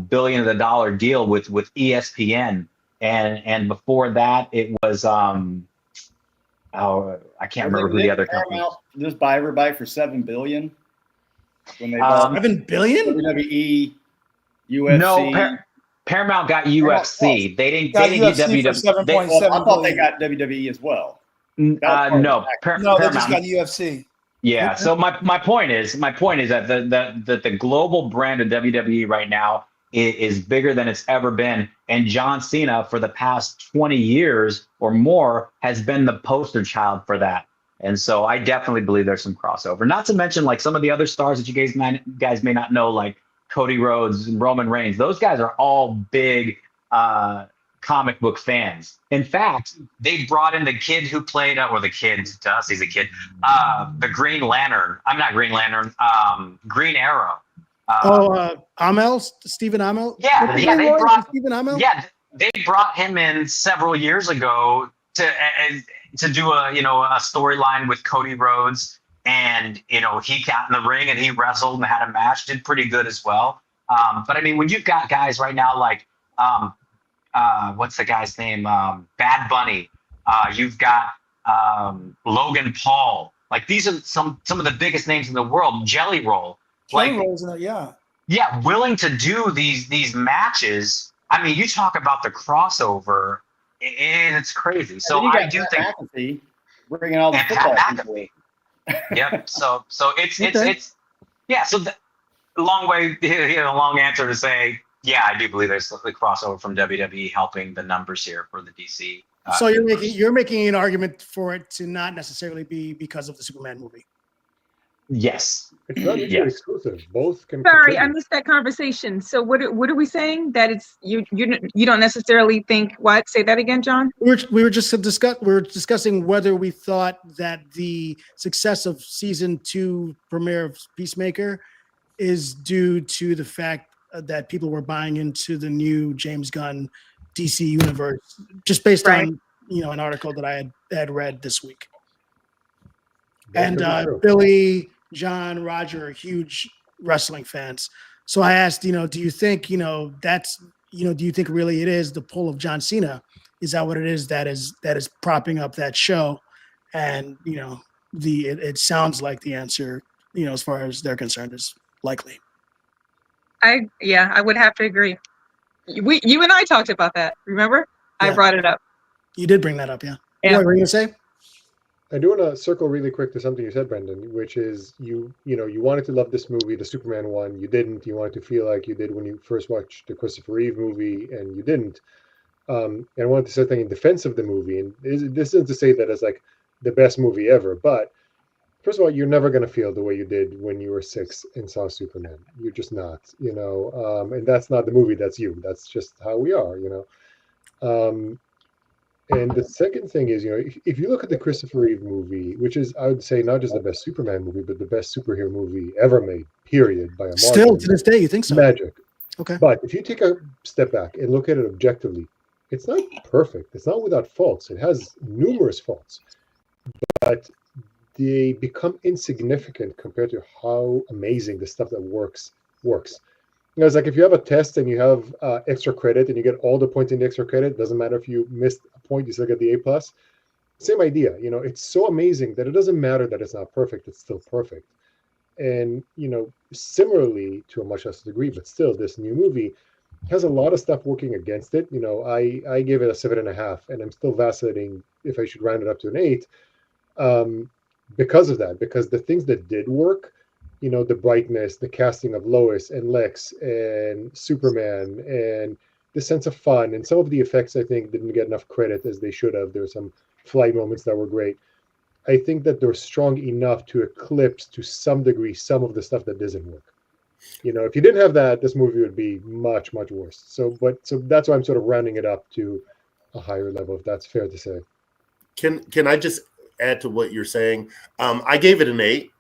$billion deal with ESPN, and before that it was I can't remember who the other company was. Just buy everybody for $7 billion when they $7 billion? WWE, UFC. No, Paramount got UFC. They didn't get WWE. $7.7 I thought they got WWE as well. No, No, they just Paramount. got UFC. Yeah. So my point is that the global brand of WWE right now is bigger than it's ever been, and John Cena for the past 20 years or more has been the poster child for that. And so I definitely believe there's some crossover. Not to mention like some of the other stars that you guys may not know, like Cody Rhodes and Roman Reigns. Those guys are all big comic book fans. In fact, they brought in the kid who played, or the kid, to us he's a kid, the Green Lantern. I'm not Green Lantern, Green Arrow. Amel, Stephen Amell. Yeah, they brought Stephen Amell. Yeah, they brought him in several years ago to do a storyline with Cody Rhodes, and he got in the ring and he wrestled and had a match, did pretty good as well. But I mean, when you've got guys right now like what's the guy's name? Bad Bunny. You've got Logan Paul. Like these are some of the biggest names in the world. Jelly Roll. Yeah. Yeah, willing to do these matches. I mean, you talk about the crossover, it's crazy. So I do think McAfee bringing all the football people. Yep. So it's yeah. So the long way, long answer to say, yeah, I do believe there's the crossover from WWE helping the numbers here for the DC. So you're making an argument for it to not necessarily be because of the Superman movie. Yes. It's not mutually exclusive. Both can. Sorry, contribute. I missed that conversation. So what are we saying? That it's you don't necessarily think what? Say that again, John. We were discussing whether we thought that the success of season 2 premiere of Peacemaker is due to the fact that people were buying into the new James Gunn DC universe, just based on an article that I had read this week. And Billy, John, Roger are huge wrestling fans. So I asked, do you think, do you think really it is the pull of John Cena? Is that what it is that is propping up that show? And, it sounds like the answer, as far as they're concerned, is likely. I would have to agree. You and I talked about that. Remember? Yeah. I brought it up. You did bring that up, yeah. Yeah. What were you gonna say? I do want to circle really quick to something you said, Brendan, which is you wanted to love this movie, the Superman one. You didn't. You wanted to feel like you did when you first watched the Christopher Reeve movie, and you didn't. And I wanted to say something in defense of the movie. And this isn't to say that it's like the best movie ever, but first of all, you're never going to feel the way you did when you were 6 and saw Superman. You're just not, and that's not the movie. That's you. That's just how we are, And the second thing is, if you look at the Christopher Reeve movie, which is, I would say, not just the best Superman movie, but the best superhero movie ever made, period, by a margin. Still to this day, you think so? Magic. Okay. But if you take a step back and look at it objectively, it's not perfect. It's not without faults. It has numerous faults. But they become insignificant compared to how amazing the stuff that works. It's like if you have a test and you have extra credit and you get all the points in the extra credit, doesn't matter if you missed a point, you still get the A+. Same idea. It's so amazing that it doesn't matter that it's not perfect, it's still perfect. And, similarly, to a much less degree, but still, this new movie has a lot of stuff working against it. I gave it a 7.5, and I'm still vacillating if I should round it up to an 8. Because of that, because the things that did work, the brightness, the casting of Lois and Lex and Superman, and the sense of fun, and some of the effects I think didn't get enough credit as they should have. There were some flight moments that were great. I think that they're strong enough to eclipse to some degree some of the stuff that doesn't work. If you didn't have that, this movie would be much, much worse. So that's why I'm sort of rounding it up to a higher level, if that's fair to say. Can I just add to what you're saying? I gave it an 8,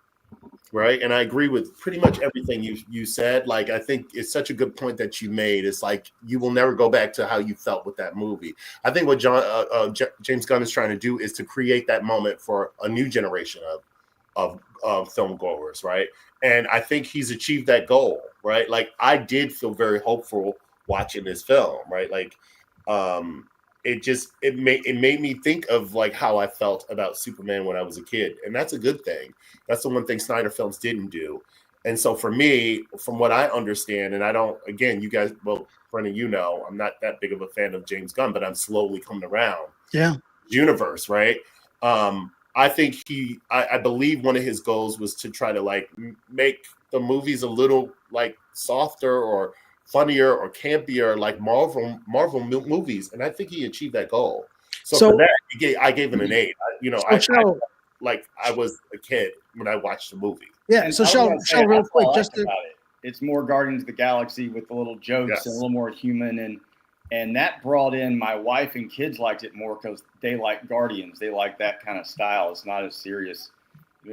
right? And I agree with pretty much everything you said. Like, I think it's such a good point that you made. It's like you will never go back to how you felt with that movie. I think what James Gunn is trying to do is to create that moment for a new generation of film goers, right? And I think he's achieved that goal, right? Like, I did feel very hopeful watching this film, right? Like, it made me think of like how I felt about Superman when I was a kid, and that's a good thing. That's the one thing Snyder Films didn't do. And so for me, from what I understand, and I don't, again, you guys, well, Brennan, I'm not that big of a fan of James Gunn, but I'm slowly coming around. Yeah. Universe, right? I think I believe one of his goals was to try to like make the movies a little like softer or funnier or campier, like Marvel movies, and I think he achieved that goal. So for that, I gave him an 8. I was a kid when I watched the movie. Yeah. So Shell, real quick, just to. It's more Guardians of the Galaxy with a little jokes and a little more human, and that brought in my wife and kids liked it more because they like Guardians. They like that kind of style. It's not as serious.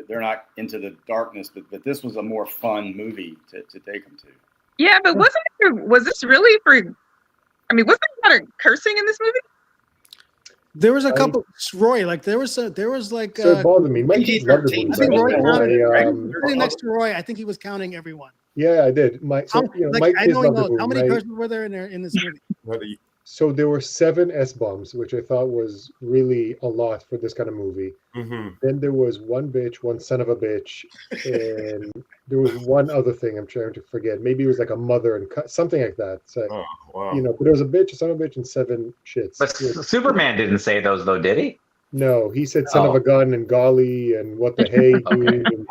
They're not into the darkness, but this was a more fun movie to take them to. Yeah, but was this really for? I mean, wasn't there a lot of cursing in this movie? There was a couple. Roy, like there was like. So it bothered me. My kids loved the movie. I think Roy counted. Right next to Roy, I think he was counting everyone. Yeah, I did. I know he knows. How many curses were there in this movie? So there were 7 S-bombs, which I thought was really a lot for this kind of movie. Mm-hmm. Then there was one bitch, one son of a bitch, and there was one other thing I'm trying to forget. Maybe it was like a mother and something like that. So, but there was a bitch, a son of a bitch, and 7 shits. But Superman didn't say those though, did he? No, he said son of a gun and golly and what the hey, dude. And,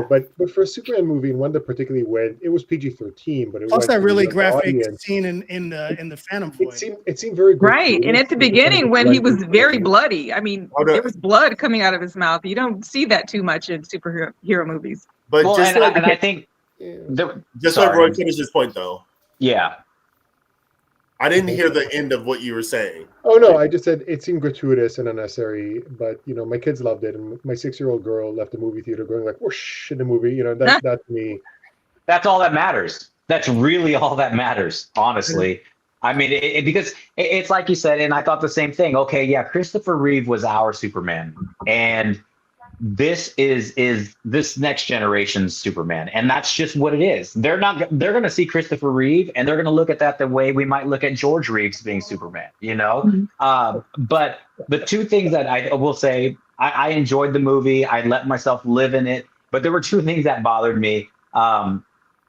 but for a Superman movie, and one that particularly went, it was PG-13, but it plus went that really graphic audience. Scene in the Phantom Void. It seemed very good. Right, and at the beginning when he was very bloody, I mean, there was blood coming out of his mouth. You don't see that too much in superhero movies. But I think just like Roy finished his point though. Yeah. I didn't hear the end of what you were saying. Oh no, I just said it seemed gratuitous and unnecessary, but my kids loved it, and my 6-year-old girl left the movie theater going like whoosh in the movie. That's me. That's all that matters. That's really all that matters, honestly. I mean, because it's like you said, and I thought the same thing. Okay, yeah, Christopher Reeve was our Superman, and this is this next generation's Superman, and that's just what it is. They're going to see Christopher Reeve, and they're going to look at that the way we might look at George Reeves being Superman, But the two things that I will say, I enjoyed the movie. I let myself live in it, but there were 2 things that bothered me.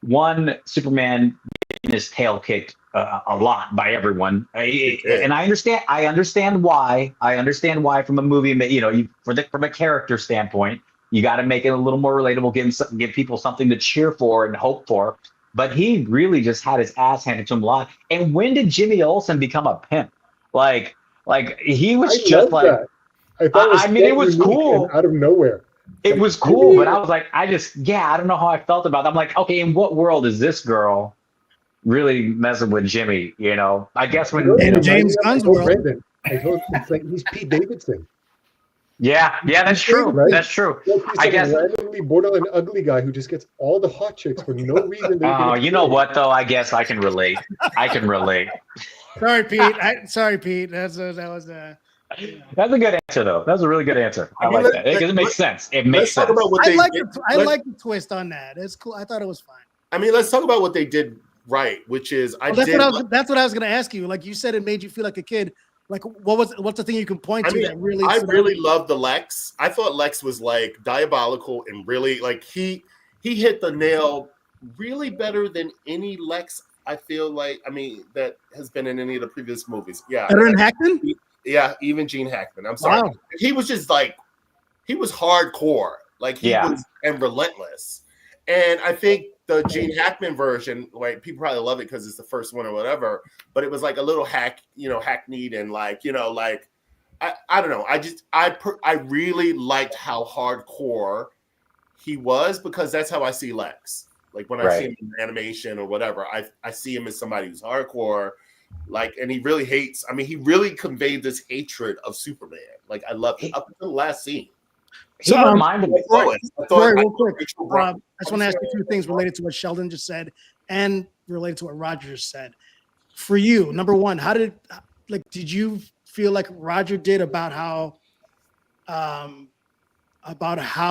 One, Superman getting his tail kicked a lot by everyone, and I understand why. I understand why from a movie, from a character standpoint, you got to make it a little more relatable, give people something to cheer for and hope for. But he really just had his ass handed to him a lot. And when did Jimmy Olsen become a pimp? Like he was just like. That. I thought it was cool out of nowhere. It was cool, but I was like, I don't know how I felt about it. I'm like, okay, in what world is this girl really messing with Jimmy? I guess when in James Gunn's world, I told it's like he's Pete Davidson. Yeah, that's true. Right? That's true. I guess randomly borderline ugly guy who just gets all the hot chicks for no reason. Oh, you know what though? I guess I can relate. Sorry, Pete. That was That's a good answer, though. That's a really good answer. I like that because it makes sense. It makes sense. I like the twist on that. It's cool. I thought it was fine. I mean, let's talk about what they did right, which is that's what I was going to ask you. Like you said, it made you feel like a kid. Like what's the thing you can point to that really? I really loved the Lex. I thought Lex was like diabolical and really like he hit the nail really better than any Lex. I feel like that has been in any of the previous movies. Yeah, better than Hackman. Yeah, even Gene Hackman. I'm sorry. Wow. He was just like, he was hardcore. Like he was and relentless. And I think the Gene Hackman version, like people probably love it because it's the first one or whatever, but it was like a little hackneyed and like, I don't know. I really liked how hardcore he was because that's how I see Lex. Like when I see him in animation or whatever, I see him as somebody who's hardcore. Like, and he really hates. He really conveyed this hatred of Superman. Like, I love it up until the last scene. So, reminded me. Real quick, I just want to ask you 2 things related to what Sheldon just said and related to what Roger said. For you, number one, did you feel like Roger did about how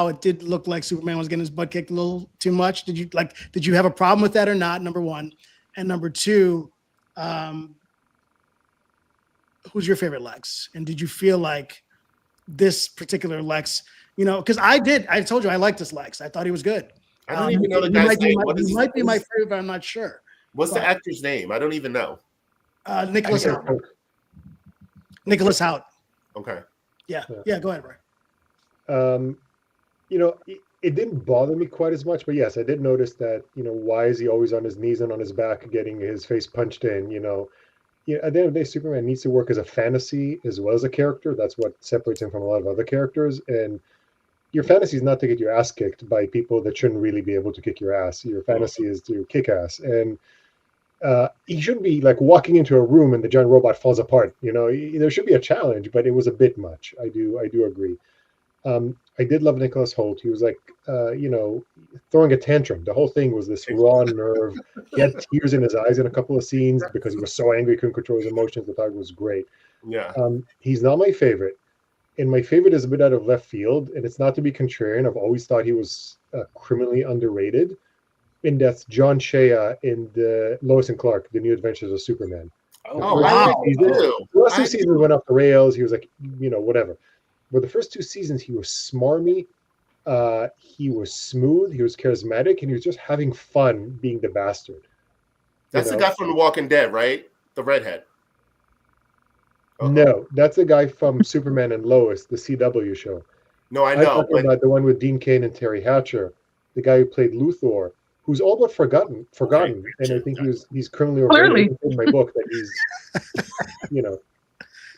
it did look like Superman was getting his butt kicked a little too much? Did you have a problem with that or not? Number one, and number two. Who's your favorite Lex? And did you feel like this particular Lex, because I told you I liked this Lex. I thought he was good. I don't even know the guy's name. He might be my favorite, but I'm not sure. What's the actor's name? I don't even know. Nicholas Hoult. Nicholas Hoult. Okay. Yeah. Yeah. Go ahead, Brian. It didn't bother me quite as much, but yes, I did notice that, why is he always on his knees and on his back getting his face punched in, at the end of the day, Superman needs to work as a fantasy as well as a character. That's what separates him from a lot of other characters. And your fantasy is not to get your ass kicked by people that shouldn't really be able to kick your ass. Your fantasy is to kick ass. And he shouldn't be like walking into a room and the giant robot falls apart. There should be a challenge, but it was a bit much. I do agree. I did love Nicholas Hoult. He was like, throwing a tantrum. The whole thing was this raw nerve. He had tears in his eyes in a couple of scenes because he was so angry, he couldn't control his emotions. I thought it was great. Yeah. He's not my favorite. And my favorite is a bit out of left field. And it's not to be contrarian. I've always thought he was criminally underrated. And that's John Shea in the Lois and Clark, The New Adventures of Superman. Oh, wow. The last two seasons went off the rails. He was like, whatever. But the first two seasons, he was smarmy, he was smooth, he was charismatic, and he was just having fun being the bastard. That's the guy from The Walking Dead, right? The redhead. No, that's the guy from Superman and Lois, the CW show. No, I I'm know. talking about the one with Dean Cain and Terry Hatcher, the guy who played Luthor, who's all but forgotten. Okay. And I think he's criminally overrated in my book that he's,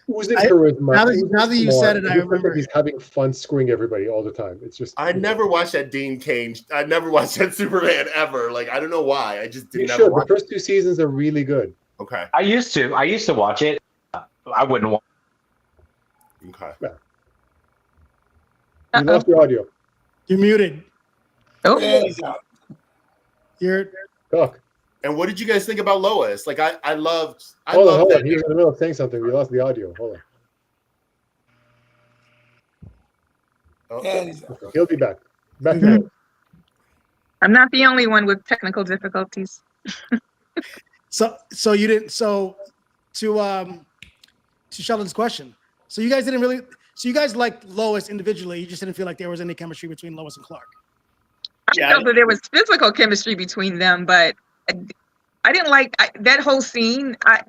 oozing charisma. Now that you said it, I remember he's having fun screwing everybody all the time. It's just I never watched that Dean Cain. I never watched that Superman ever. Like I don't know why. I just didn't. The first two seasons are really good. Okay. I used to watch it. I wouldn't watch. Okay. Yeah. You lost your audio. You're muted. Oh, You're talk. And what did you guys think about Lois? Like I loved hold on. He was in the middle of saying something. We lost the audio. Hold on. Yeah, He'll be back. I'm not the only one with technical difficulties. So you didn't. So to Sheldon's question. So you guys didn't really. So you guys liked Lois individually. You just didn't feel like there was any chemistry between Lois and Clark. I felt that there was physical chemistry between them, but I didn't like that whole scene. I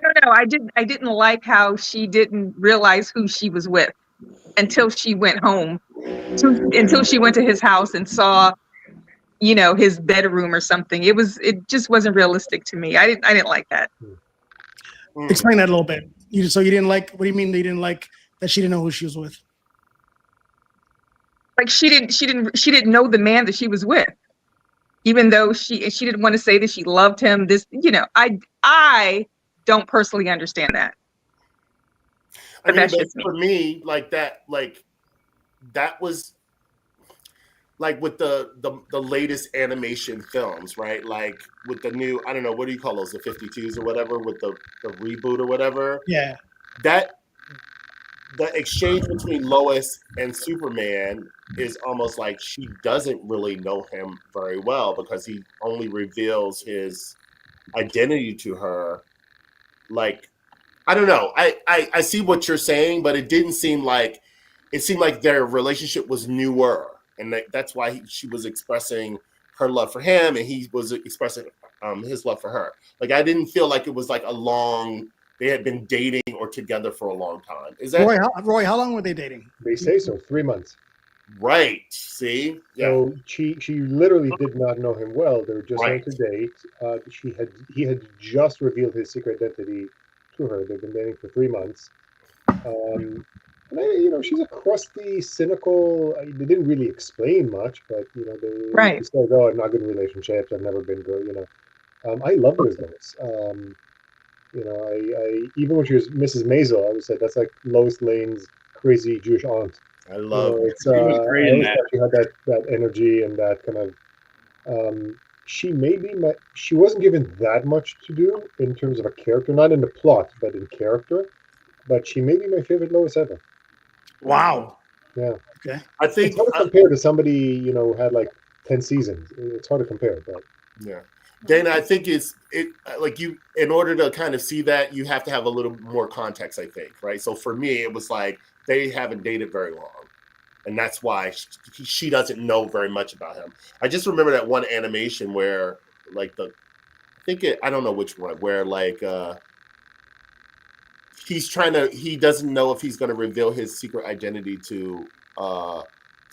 don't know. I didn't like how she didn't realize who she was with until she went home, until she went to his house and saw, his bedroom or something. It just wasn't realistic to me. I didn't like that. Explain that a little bit. So you didn't like? What do you mean you didn't like that she didn't know who she was with? Like she didn't know the man that she was with. Even though she didn't want to say that she loved him, I don't personally understand that. I mean, for me, that was like with the latest animation films, right? Like with the new, I don't know, what do you call those, the 52s or whatever, with the reboot or whatever. Yeah. The exchange between Lois and Superman is almost like she doesn't really know him very well because he only reveals his identity to her. Like, I don't know. I see what you're saying, but it seemed like their relationship was newer. And that's why she was expressing her love for him and he was expressing his love for her. Like, I didn't feel like it was like they had been dating or together for a long time. Is that Roy? How long were they dating? They say so, 3 months. Right. See? Yeah. So she literally did not know him well. They were just on to date. He had just revealed his secret identity to her. They've been dating for 3 months. She's a crusty, cynical. They didn't really explain much, but they said, "Oh, I'm not good in relationships. I've never been good." I love her as Lois. I even when she was Mrs. Maisel, I would say that's like Lois Lane's crazy Jewish aunt. I love it. She was great in that. She had that energy and that kind of. She wasn't given that much to do in terms of a character, not in the plot, but in character. But she may be my favorite Lois ever. Wow. Yeah. Okay. I think it's hard to compare to somebody who had like 10 seasons. It's hard to compare, but yeah. Dana, I think in order to kind of see that, you have to have a little more context, I think, right? So for me, it was like they haven't dated very long. And that's why she doesn't know very much about him. I just remember that one animation where I don't know which one, where he doesn't know if he's going to reveal his secret identity to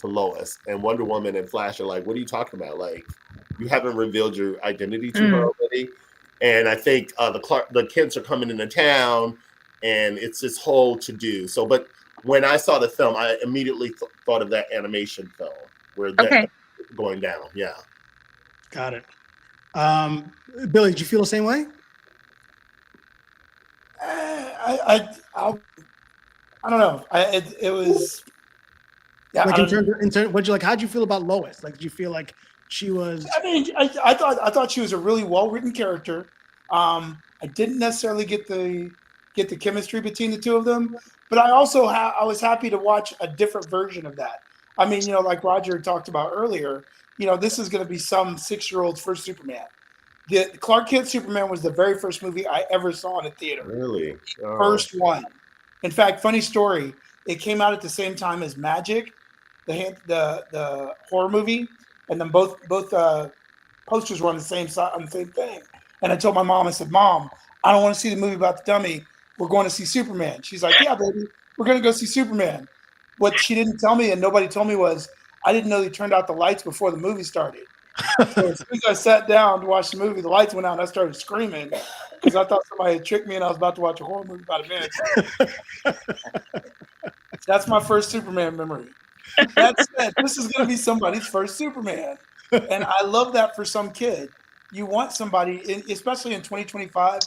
Lois, and Wonder Woman and Flash are like, what are you talking about? Like, you haven't revealed your identity to her already. And I think the kids are coming into town, and it's this whole to do. So, but when I saw the film, I immediately thought of that animation film where that's going down. Yeah. Got it. Billy, did you feel the same way? I don't know. It was. Yeah, like in terms, what'd you like? How'd you feel about Lois? Like, did you feel like she was? I mean, I thought she was a really well written character. I didn't necessarily get the chemistry between the two of them, but I also I was happy to watch a different version of that. I mean, like Roger talked about earlier, this is going to be some 6-year-old's first Superman. The Clark Kent Superman was the very first movie I ever saw in a theater. Really? Oh. First one. In fact, funny story, it came out at the same time as Magic, the horror movie, and then both posters were on the same thing. And I told my mom, I said, Mom, I don't want to see the movie about the dummy. We're going to see Superman. She's like, yeah, baby, we're going to go see Superman. What she didn't tell me and nobody told me was I didn't know they turned out the lights before the movie started. So as soon as I sat down to watch the movie, the lights went out and I started screaming because I thought somebody had tricked me and I was about to watch a horror movie about a minute. That's my first Superman memory. That said, this is going to be somebody's first Superman. And I love that for some kid. You want somebody, especially in 2025,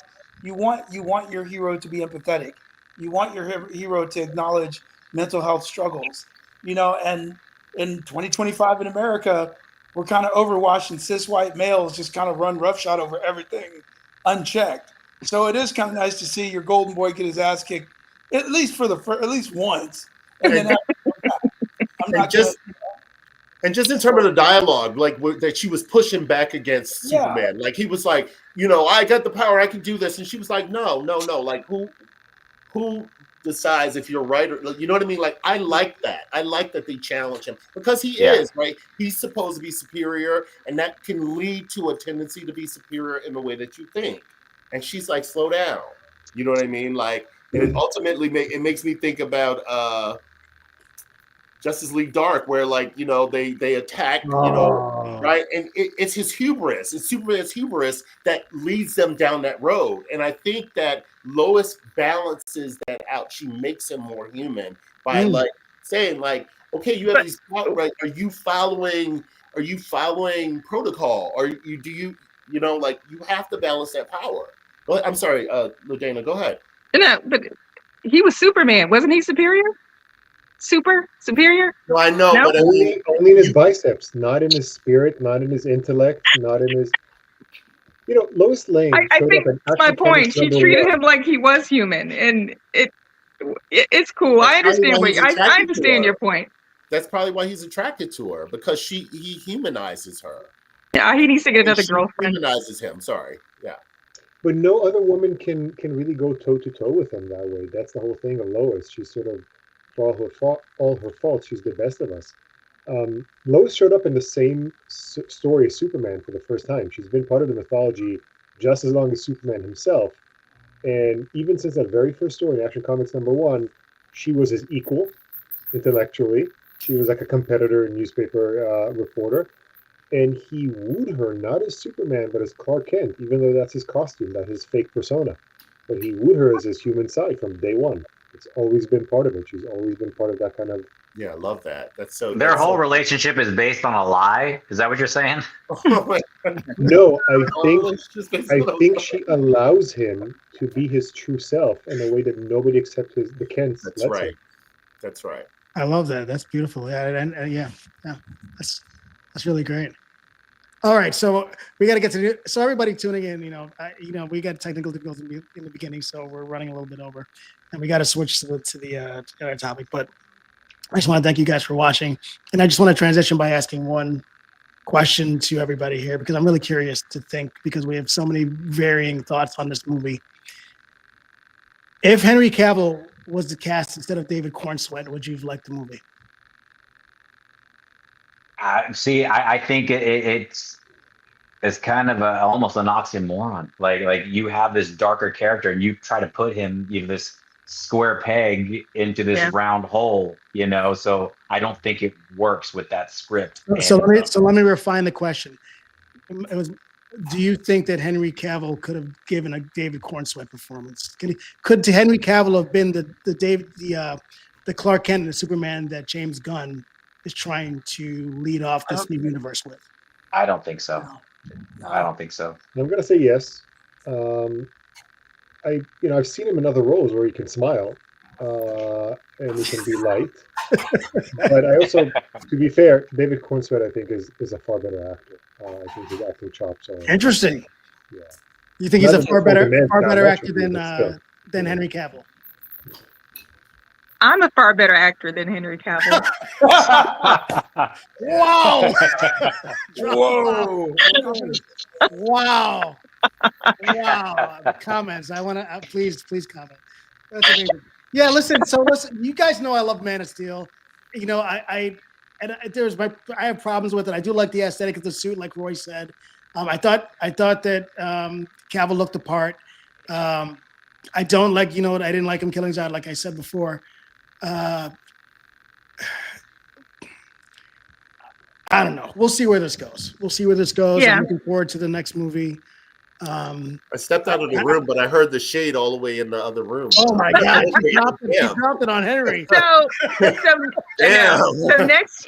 you want your hero to be empathetic. You want your hero to acknowledge mental health struggles. And in 2025 in America, we're kind of overwashed and cis white males just kind of run roughshod over everything unchecked. So it is kind of nice to see your golden boy get his ass kicked at least at least once. And then And just in terms of the dialogue, like that she was pushing back against Superman. Like he was like, I got the power, I can do this. And she was like, no. Like who decides if you're right or you know what I mean? Like I like that. I like that they challenge him because he is right. He's supposed to be superior, and that can lead to a tendency to be superior in the way that you think. And she's like, slow down. You know what I mean? Like, and it ultimately makes me think about Justice League Dark, where they attack, right? And it's his hubris. It's Superman's hubris that leads them down that road. And I think that Lois balances that out. She makes him more human by saying okay, you have these right? Are you following protocol? Or you have to balance that power. I'm sorry, LaDana, go ahead. No, but he was Superman, wasn't he? Superior. No, I know, no? but only in his biceps, not in his spirit, not in his intellect, not in his. Lois Lane. I think that's my point. She treated him like he was human, and it's cool. I understand your point. That's probably why he's attracted to her, because he humanizes her. Yeah, he needs to get another girlfriend. Humanizes him. Sorry. Yeah. But no other woman can really go toe to toe with him that way. That's the whole thing of Lois. She's sort of, for all her faults, she's the best of us. Lois showed up in the same story as Superman for the first time. She's been part of the mythology just as long as Superman himself. And even since that very first story in Action Comics #1, she was his equal intellectually. She was like a competitor and newspaper reporter. And he wooed her not as Superman, but as Clark Kent, even though that's his costume, that's his fake persona. But he wooed her as his human side from day one. It's always been part of it. She's always been part of that kind of. Yeah, I love that. Their whole relationship is based on a lie. Is that what you're saying? No, I think she allows him to be his true self in a way that nobody except the Kents. That's right. That's right. I love that. That's beautiful. Yeah. That's really great. All right, so we got to get to so everybody tuning in. We got technical difficulties in the beginning, so we're running a little bit over, and we got to switch to the other topic. But I just want to thank you guys for watching, and I just want to transition by asking one question to everybody here because I'm really curious to think because we have so many varying thoughts on this movie. If Henry Cavill was the cast instead of David Corenswet, would you have liked the movie? I think it's kind of almost an oxymoron. Like you have this darker character and you try to put him, this square peg into this Yeah. round hole, you know. So I don't think it works with that script. So And, let me refine the question. It was, do you think that Henry Cavill could have given a David Corenswet performance? Could Henry Cavill have been the Clark Kent and the Superman that James Gunn is trying to lead off this new universe with? I don't think so. No. I don't think so. I'm gonna say yes. I've seen him in other roles where he can smile, and he can be light. But I also, to be fair, David Corenswet I think is a far better actor. I think his acting chops are Interesting. Yeah. You think he's Not a as far much for the better man actor naturally, but still. than Henry Cavill? I'm a far better actor than Henry Cavill. Wow! Whoa. Wow! Wow! Comments. I want to please comment. That's amazing. Yeah, listen. So listen, you guys know I love Man of Steel. You know, I have problems with it. I do like the aesthetic of the suit, like Roy said. I thought that Cavill looked the part. I don't like, I didn't like him killing Zod, like I said before. I don't know. We'll see where this goes. Yeah. I'm looking forward to the next movie. I stepped out of the room, but I heard the shade all the way in the other room. Oh my God! He Damn. dropped it on Henry. So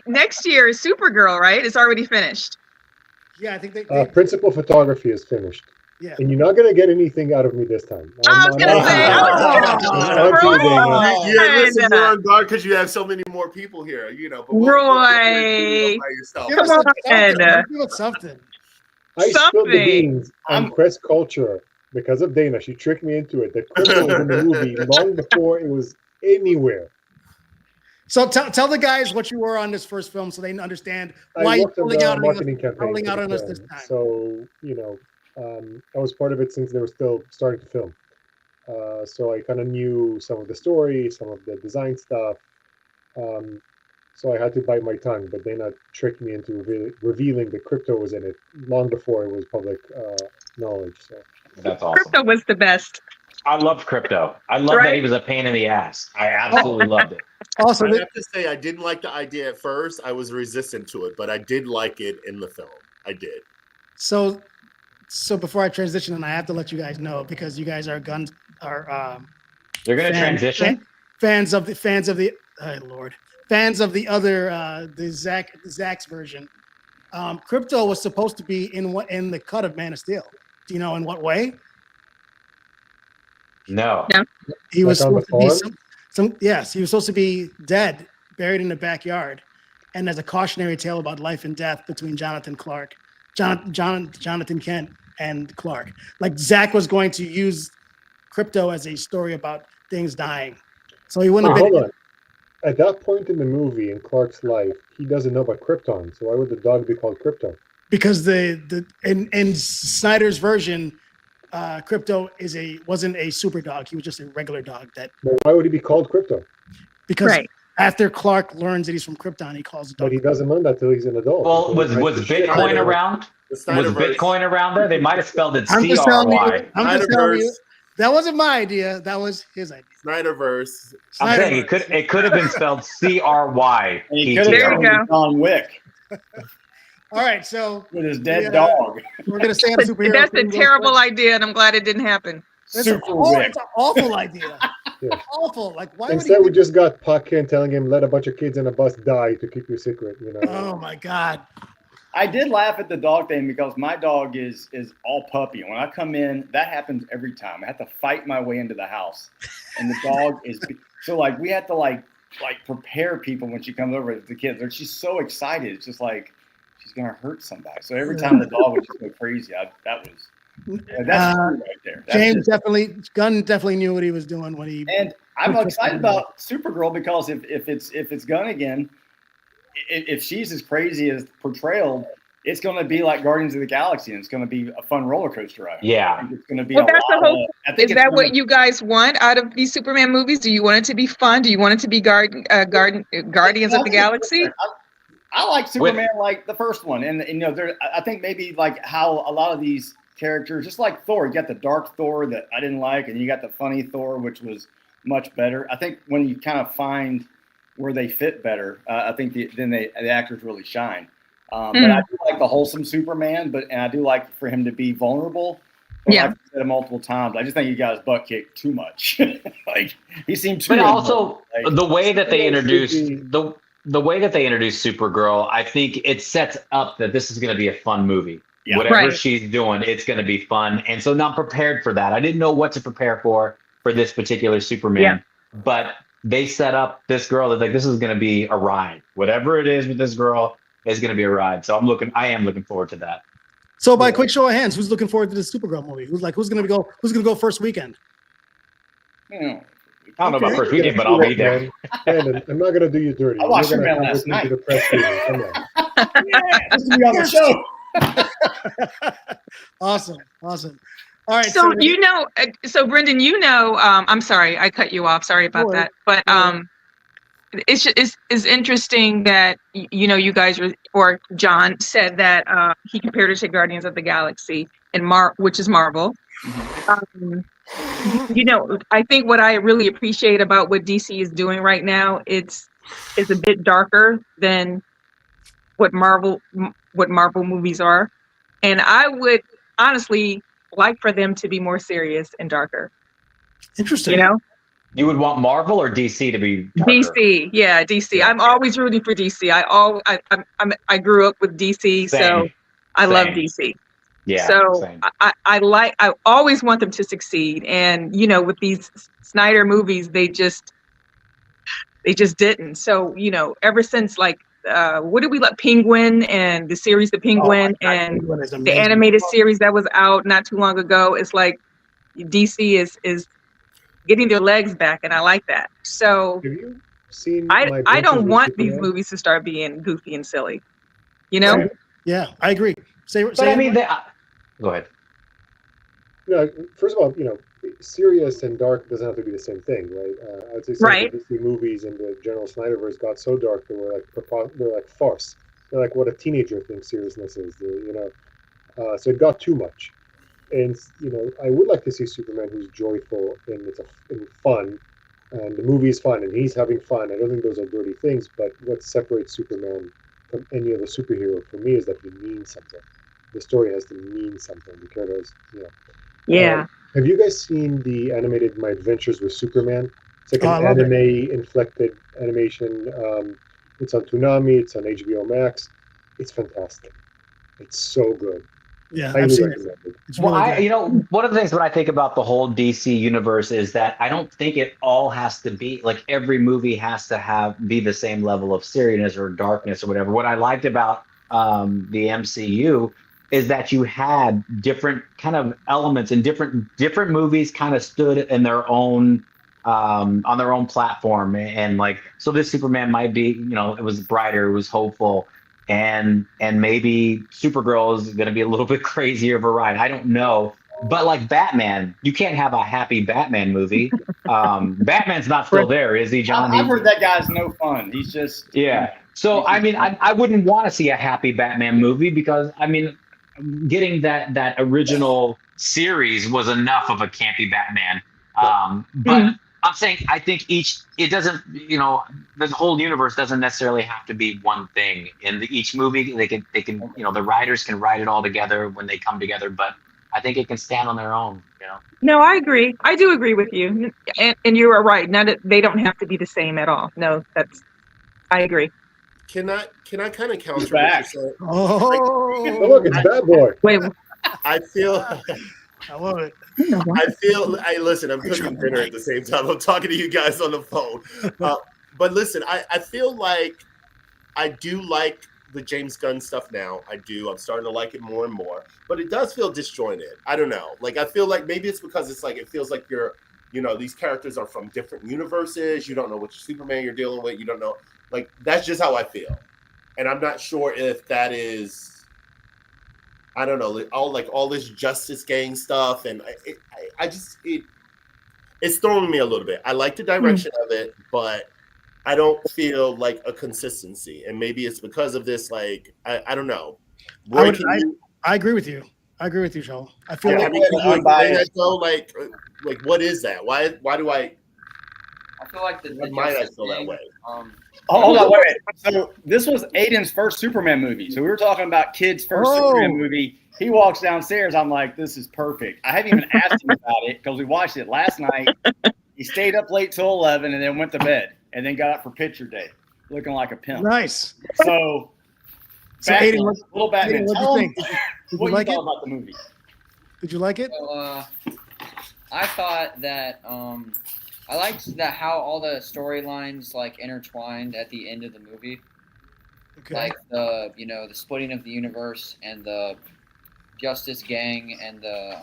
next year is Supergirl, right? It's already finished. Yeah, I think they Principal photography is finished. Yeah. And you're not going to get anything out of me this time. I was going to say, You're on guard because you have so many more people here, But Roy, by yourself. Give us on. Give us something. I spilled the Something. beans on press culture because of Dana. She tricked me into it. The crypto was in the movie long before it was anywhere. So tell the guys what you were on this first film, so they understand why I you're worked on pulling the out marketing campaign. rolling out for on the us this film. time. So I was part of it since they were still starting to film. So I kind of knew some of the story, some of the design stuff. So I had to bite my tongue, but Dana tricked me into revealing that crypto was in it long before it was public knowledge. So That's awesome. Crypto was the best. I loved Crypto. I loved that he was a pain in the ass. I absolutely loved it. Also, I have to say, I didn't like the idea at first. I was resistant to it, but I did like it in the film. I did. so before I transition, and I have to let you guys know because you guys are You're going to transition? fans of the other Zach's version. Crypto was supposed to be in the cut of Man of Steel. Do you know in what way? No. He was Like on supposed the to be he was supposed to be dead, buried in the backyard, and there's a cautionary tale about life and death between Jonathan Kent and Clark. Like Zach was going to use Crypto as a story about things dying, so he wouldn't have been. hold on. At that point in the movie in Clark's life, he doesn't know about Krypton. So why would the dog be called Crypto? Because in Snyder's version, Crypto wasn't a super dog. He was just a regular dog. Well, why would he be called Crypto? Because after Clark learns that he's from Krypton, he calls the dog. But he doesn't learn that till he's an adult. Well, was Bitcoin around? Was Bitcoin around there? They might have spelled it I'm just telling CRY. you, that wasn't my idea. That was his idea. Snyderverse. I'm saying it could have been spelled CRY. He could There have you been John Wick All right, so with his dead dog. we're gonna stay on the superhero. That's a thing real terrible quick. idea, and I'm glad it didn't happen. It's Super an Wick. awful idea. Yeah. Awful. Like why Instead, would we just got Pac Kent telling him, let a bunch of kids in a bus die to keep you secret. Oh my God. I did laugh at the dog thing because my dog is all puppy. When I come in, that happens every time. I have to fight my way into the house, and the dog is so like we have to like prepare people when she comes over. The kids, she's so excited. It's just like she's gonna hurt somebody. So every time the dog would just go crazy, that's cool right there. That's Gunn definitely knew what he was doing when he. And I'm excited about Supergirl because if it's Gunn again, if she's as crazy as portrayal, it's going to be like Guardians of the Galaxy, and it's going to be a fun roller coaster ride. Yeah. I think it's going to be Well, a that's the lot whole. of, I think Is it's that gonna- what you guys want out of these Superman movies? Do you want it to be fun? Do you want it to be Guardians of the Galaxy? I like Superman like the first one, and I think maybe like how a lot of these characters, just like Thor, you got the dark Thor that I didn't like, and you got the funny Thor, which was much better. I think when you kind of find where they fit better, I think the actors really shine. But I do like the wholesome Superman, and I do like for him to be vulnerable. But like I said multiple times, I just think he got his butt kicked too much. Like he seemed too. But also the way that they introduced the way that they introduced Supergirl, I think it sets up that this is going to be a fun movie. Yeah. Whatever she's doing, it's going to be fun. And so not prepared for that. I didn't know what to prepare for this particular Superman, but they set up this girl that's like, this is going to be a ride. Whatever it is with this girl is going to be a ride. So I am looking forward to that. So by quick show of hands, who's looking forward to this Supergirl movie? Who's going to go first weekend? I don't know about first weekend, but I'll be there. Brandon, I'm not going to do you dirty. I watched Superman last night. The press Come on. This will be on the show. Awesome. All right. So Brendan, I'm sorry, I cut you off. Sorry about that. But it's interesting that you guys or John said that he compared it to Guardians of the Galaxy which is Marvel. I think what I really appreciate about what DC is doing right now, it's a bit darker than what Marvel movies are, and I would honestly like for them to be more serious and darker. Interesting. You would want Marvel or DC to be darker? DC, yeah, DC. Yeah. I'm always rooting for DC. I grew up with DC, so I love DC. Yeah. So I always want them to succeed, and with these Snyder movies, they just didn't. So ever since what did we let Penguin and the series The Penguin and the animated series that was out not too long ago, it's like DC is getting their legs back, and I like that. So have you seen I don't want these movies to start being goofy and silly. Yeah, I agree. Go ahead. First of all, serious and dark doesn't have to be the same thing, right? I'd say some of the DC movies in the general Snyderverse got so dark they were like farce. They're like what a teenager thinks seriousness is. So it got too much. And I would like to see Superman who's joyful and and fun, and the movie is fun and he's having fun. I don't think those are dirty things, but what separates Superman from any other superhero for me is that he means something. The story has to mean something. The characters, Yeah. Have you guys seen the animated My Adventures with Superman? It's like an anime-inflected animation. It's on Toonami. It's on HBO Max. It's fantastic. It's so good. Yeah, I've seen it. It's really good. One of the things that I think about the whole DC universe is that I don't think it all has to be like every movie has to be the same level of seriousness or darkness or whatever. What I liked about the MCU is that you had different kind of elements and different movies kind of stood in their own on their own platform, and so this Superman might be it was brighter, it was hopeful, and maybe Supergirl is going to be a little bit crazier of a ride. I don't know, but like Batman, you can't have a happy Batman movie. Batman's not still there, is he, John? I've heard that guy's no fun. He's just So I wouldn't want to see a happy Batman movie because getting that original series was enough of a campy Batman. But I'm saying I think it doesn't, the whole universe doesn't necessarily have to be one thing. In each movie, they can, the writers can write it all together when they come together, but I think it can stand on their own, No, I agree. I do agree with you. And you are right. They don't have to be the same at all. No, I agree. Can I kind of counter what you said? Oh, look, it's Bad Boy. Wait. I feel I love it. Listen, I'm cooking dinner at the same time. I'm talking to you guys on the phone. But listen, I feel like I do like the James Gunn stuff now. I do. I'm starting to like it more and more. But it does feel disjointed. I don't know. I feel like maybe it's because it's it feels like you're, these characters are from different universes. You don't know which Superman you're dealing with. You don't know. That's just how I feel. And I'm not sure if that is, I don't know, all this Justice Gang stuff. And it's throwing me a little bit. I like the direction of it, but I don't feel like a consistency. And maybe it's because of this, I don't know. Roy, I agree with you. I agree with you, Joel. I feel what is that? Why do I feel like the Might I Justice feel that League, way? Hold on, wait a minute. So this was Aiden's first Superman movie. So we were talking about kids' first Superman movie. He walks downstairs. I'm like, this is perfect. I haven't even asked him about it because we watched it last night. He stayed up late till 11 and then went to bed and then got up for picture day, looking like a pimp. Nice. So Aiden, little Batman. Aiden, what do Tell you him think? Did what you like you it? thought about the movie. Did you like it? So, I thought that I liked that how all the storylines like intertwined at the end of the movie. Okay. Like the the splitting of the universe and the Justice Gang and the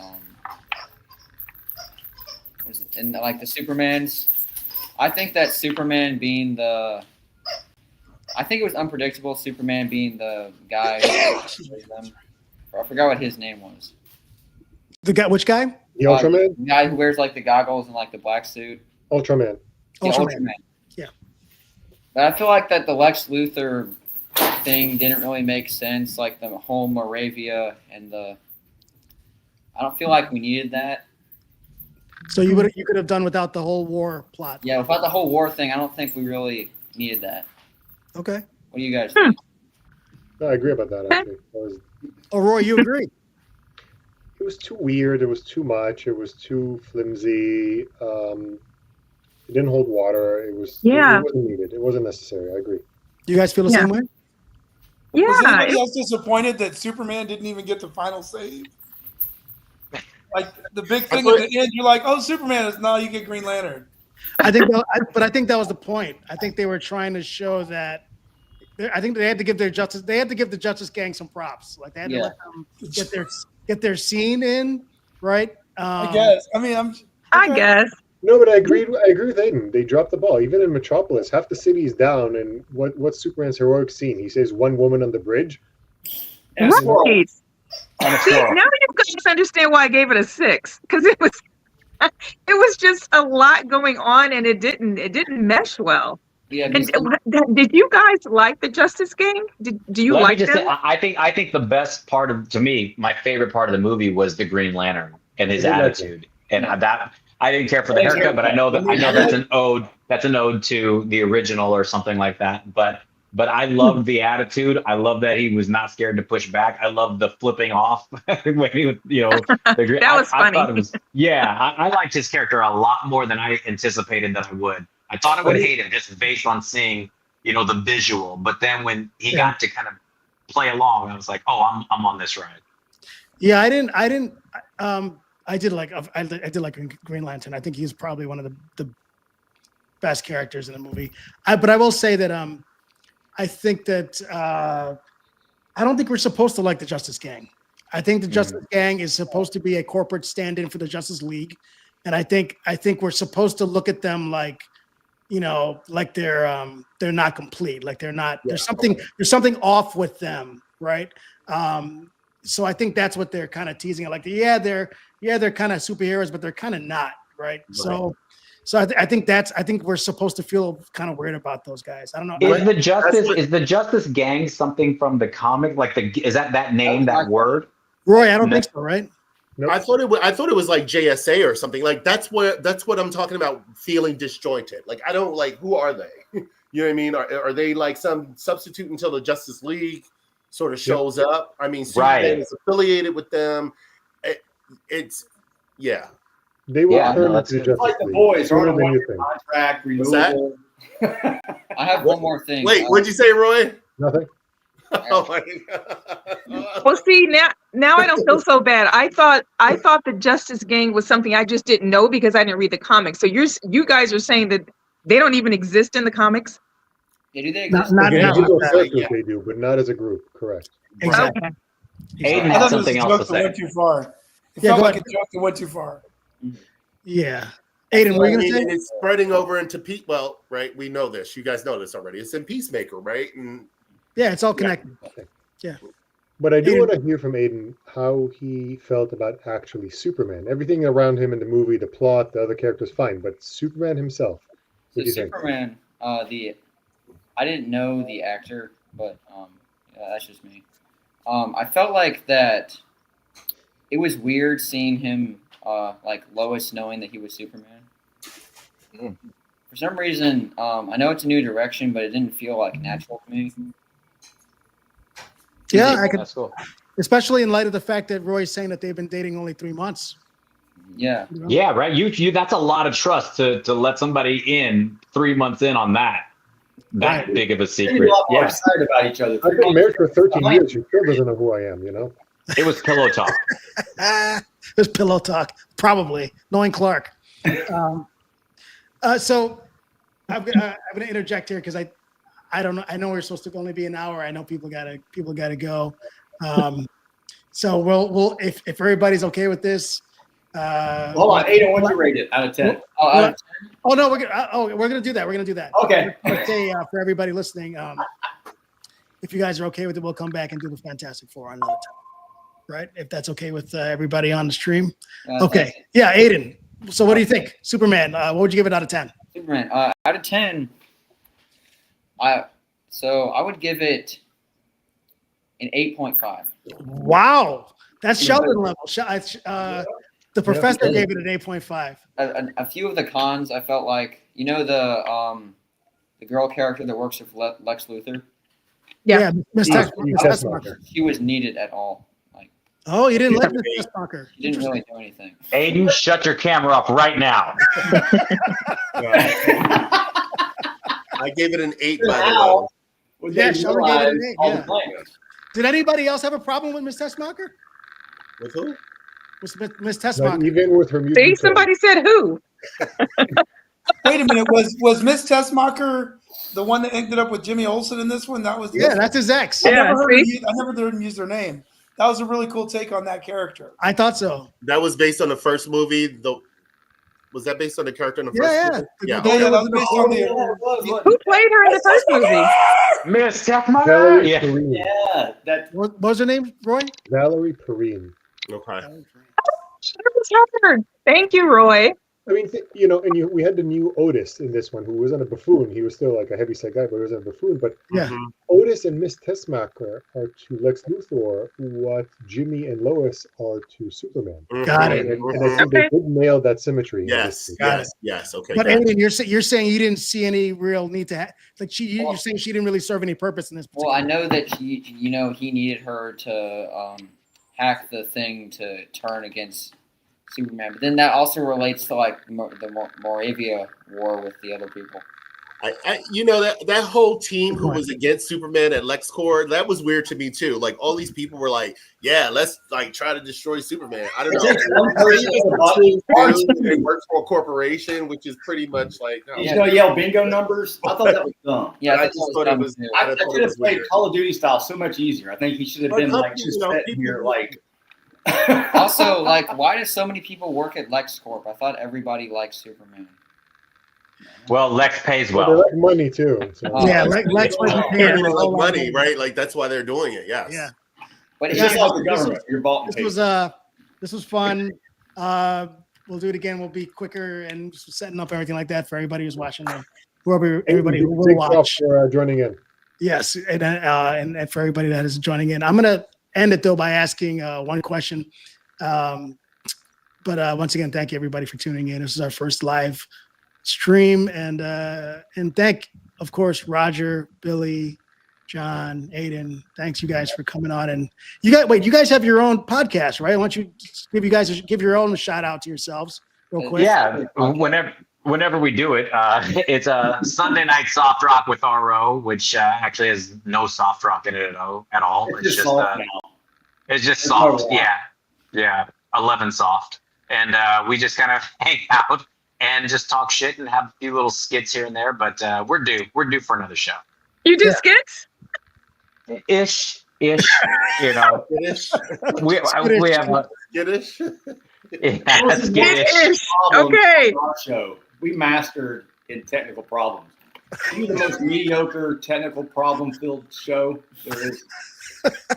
and like the Supermans. I think that Superman being I think it was unpredictable. Superman being the guy who plays them. I forgot what his name was. The guy, which guy? The Ultraman? The guy who wears like the goggles and like the black suit. Ultraman. Yeah, Ultraman. Yeah. But I feel like that the Lex Luthor thing didn't really make sense, like the whole Moravia and I don't feel like we needed that. So you could have done without the whole war plot. Yeah, without the whole war thing, I don't think we really needed that. Okay. What do you guys think? No, I agree about that, actually. Oh, Roy, you agree? It was too weird. It was too much. It was too flimsy. It didn't hold water. It wasn't needed. It wasn't necessary. I agree. Do you guys feel the same way? Was Yeah. anybody else disappointed that Superman didn't even get the final save? Like the big thing at the end, you're like, "Oh, Superman is now you get Green Lantern." I think that was the point. I think they were trying to show that. I think they had to give their justice. They had to give the Justice Gang some props. Like they had to let them get their scene in, right? I guess. I mean, I guess. No, but I agree with Aiden. They dropped the ball. Even in Metropolis, half the city is down. And what's Superman's heroic scene? He says one woman on the bridge. And Right. on the See, floor. now you guys understand why I gave it a 6, because it was just a lot going on and it didn't mesh well. Yeah, And did you guys like the Justice Gang? Do you Let me like just them? say, I think the best part of, to me, my favorite part of the movie was the Green Lantern and his I did like attitude. And that I didn't care for the haircut, but I know that's an ode. That's an ode to the original or something like that. But I loved the attitude. I love that he was not scared to push back. I love the flipping off when he, That was funny. I thought it was, I liked his character a lot more than I anticipated that I would. I thought I would hate him just based on seeing, the visual. But then when he got to kind of play along, I was like, oh, I'm on this ride. Yeah, I did like Green Lantern. I think he's probably one of the best characters in the movie. But I will say that I think that I don't think we're supposed to like the Justice Gang. I think the Justice Gang is supposed to be a corporate stand-in for the Justice League, and I think we're supposed to look at them like, like they're not complete, like they're not. There's something off with them, right? So I think that's what they're kind of teasing. Like, they're kind of superheroes, but they're kind of not, right? So I think we're supposed to feel kind of weird about those guys. I don't know. Is the Justice Gang something from the comic? Like is that name, that word? Roy, I don't think so, right? Nope. I thought it was like JSA or something. Like that's what I'm talking about. Feeling disjointed. Like I don't like. Who are they? You know what I mean? Are they like some substitute until the Justice League sort of shows up? I mean, Superman is affiliated with them. It's. They will turn into the Justice Like the League. boys, Sooner aren't than on you think. contract What's that? renewal. I have one more thing. Wait, what'd you say, Roy? Nothing. Oh my God. Well, see, now I don't feel so bad. I thought the Justice Gang was something I just didn't know because I didn't read the comics. So you guys are saying that they don't even exist in the comics? Yeah, do they Not- exist? not- In not individual like that, characters yeah. they do, but not as a group. Correct. Exactly. Okay. Aiden I had thought something it was a else joke to that say. went too far. It Yeah, felt go like ahead. a joke that went too far. Yeah. Aiden, what are you I gonna mean, say? it's spreading over into well, right? We know this. You guys know this already. It's in Peacemaker, right? And Yeah, it's all connected. But I do Aiden. want to hear from Aiden how he felt about actually Superman. Everything around him in the movie, the plot, the other characters, fine. But Superman himself, So what do you think? Superman, I didn't know the actor, but that's just me. I felt like that it was weird seeing him like Lois knowing that he was Superman. for some reason, I know it's a new direction, but it didn't feel like natural to me. Yeah, I could, That's cool. especially in light of the fact that Roy's saying that they've been dating only 3 months. Yeah. You know? Yeah, right. You that's a lot of trust to let somebody in 3 months in on that big of a They're secret. a lot more Yeah, excited about each other. I've been married for 13 years. She still doesn't know who I am, you know? it was pillow talk. There's pillow talk, probably knowing Clark. So I'm gonna interject here because I don't know. I know we're supposed to only be an hour. I know people gotta go. So we'll if everybody's okay with this. Hold on, Aiden, what'd you rate it out of 10? Oh no, we're gonna do that. We're gonna do that. Okay. Let's say for everybody listening, if you guys are okay with it, we'll come back and do the Fantastic Four on another time. Right? If that's okay with everybody on the stream. Okay. Yeah, Aiden. So what do you think? Superman, what would you give it out of 10? Superman, out of 10, I would give it an 8.5. Wow. That's Sheldon level. The professor gave it an 8.5. A few of the cons, I felt like, the girl character that works with Lex Luthor, Yeah, Miss Yes, Tessmacher. she was needed at all. Oh, you didn't like Miss Tessmacher. She didn't really do anything. Aiden, shut your camera off right now. I gave it an 8 by the way. Yeah, Sheldon gave it an 8. All the Yeah. plans. Did anybody else have a problem with Miss Tessmacher? With who? With Miss Like, Tessmacher? even with her See, music. somebody said who? Wait a minute. Was Miss Tessmacher the one that ended up with Jimmy Olsen in this one? That was Yeah, that's his ex. I Yeah, never heard see? I never heard him use their name. That was a really cool take on that character. I thought so. That was based on the first movie. Was that based on the character in the first Yeah, movie? yeah. Yeah, that was based on Yeah, the. it was. Who played her in the first movie? Miss Tefmar. Valerie Yeah. Perrine. Yeah, that What was her name, Roy? Valerie Perrine. Okay. That was her. Thank you, Roy. I mean, we had the new Otis in this one, who wasn't a buffoon. He was still like a heavyset guy, but he wasn't a buffoon. But Yeah. Mhm. Otis and Miss Tessmacher are to Lex Luthor what Jimmy and Lois are to Superman. Got And, it. and I think they did nail that symmetry. in Yes, this. Got yes, yes. Okay. But got it. Aiden, you're saying you didn't see any real need to you're saying she didn't really serve any purpose in this. Well, I know that he needed her to hack the thing to turn against Superman, but then that also relates to like the Moravia War with the other people. That whole team who was against Superman at LexCorp, that was weird to me too. Like all these people were like, "Yeah, let's like try to destroy Superman." I don't know. They work for a corporation, which is pretty much like. No. he's gonna yell bingo numbers. I thought that was dumb. Yeah, I I just thought thought it it was was. dumb, too. I thought it could have was played weird. Call of Duty style so much easier. I think he should have been like just sitting here like. Also, like, why do so many people work at LexCorp? I thought everybody liked Superman. Well, Lex pays Well, they well. like money too. So. Yeah, Lex wasn't paying People a like whole lot of money, right? Like that's why they're doing it. Yes. Yeah. But It's it's just just like the government. You're bought and paid. This was fun. We'll do it again. We'll be quicker and just setting up everything like that for everybody who's watching. Everybody who will Thanks, Ralph, watch. for joining in. Yes, and for everybody that is joining in, I'm gonna end it though by asking one question. But once again, thank you everybody for tuning in. This is our first live stream, and thank, of course, Roger, Billy, John, Aiden. Thanks you guys for coming on. And you guys have your own podcast, right? I want you to give your own shout out to yourselves real quick. Yeah, whenever we do it, it's a Sunday night soft rock with RO, which actually has no soft rock in it at all. It's just soft now. It's just It's soft. more Yeah, 11 soft, and we just kind of hang out and just talk shit and have a few little skits here and there. But we're due for another show. You do skits? Ish. We have Skittish. yeah, skittish. Okay. Our show. We mastered in technical problems. You're the most mediocre technical problem-filled show there is.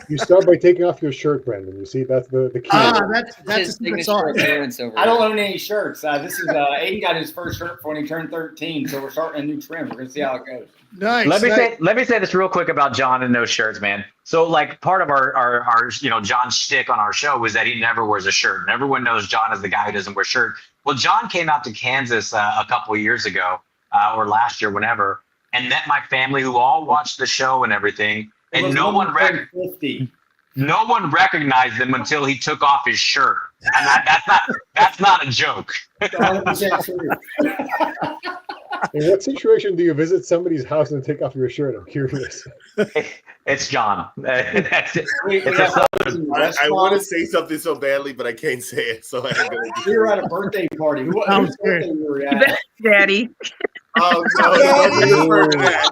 You start by taking off your shirt, Brandon. You see, that's the key. That's a his secret signature sauce. appearance over I don't there. own any shirts. This is Aiden got his first shirt for when he turned 13, so we're starting a new trend. We're gonna see how it goes. Nice. Let me say this real quick about John and those shirts, man. So like part of our John's shtick on our show was that he never wears a shirt, and everyone knows John is the guy who doesn't wear a shirt. Well, John came out to Kansas a couple of years ago or last year, whenever, and met my family who all watched the show and everything, and no one recognized him until he took off his shirt. And that's not a joke. 100% true. In what situation do you visit somebody's house and take off your shirt? I'm curious. It's John. That's it. I want to say something so badly, but I can't say it. So I'm gonna We were at a birthday party. Whose birthday we were at? Daddy. Oh no! Don't refer to that.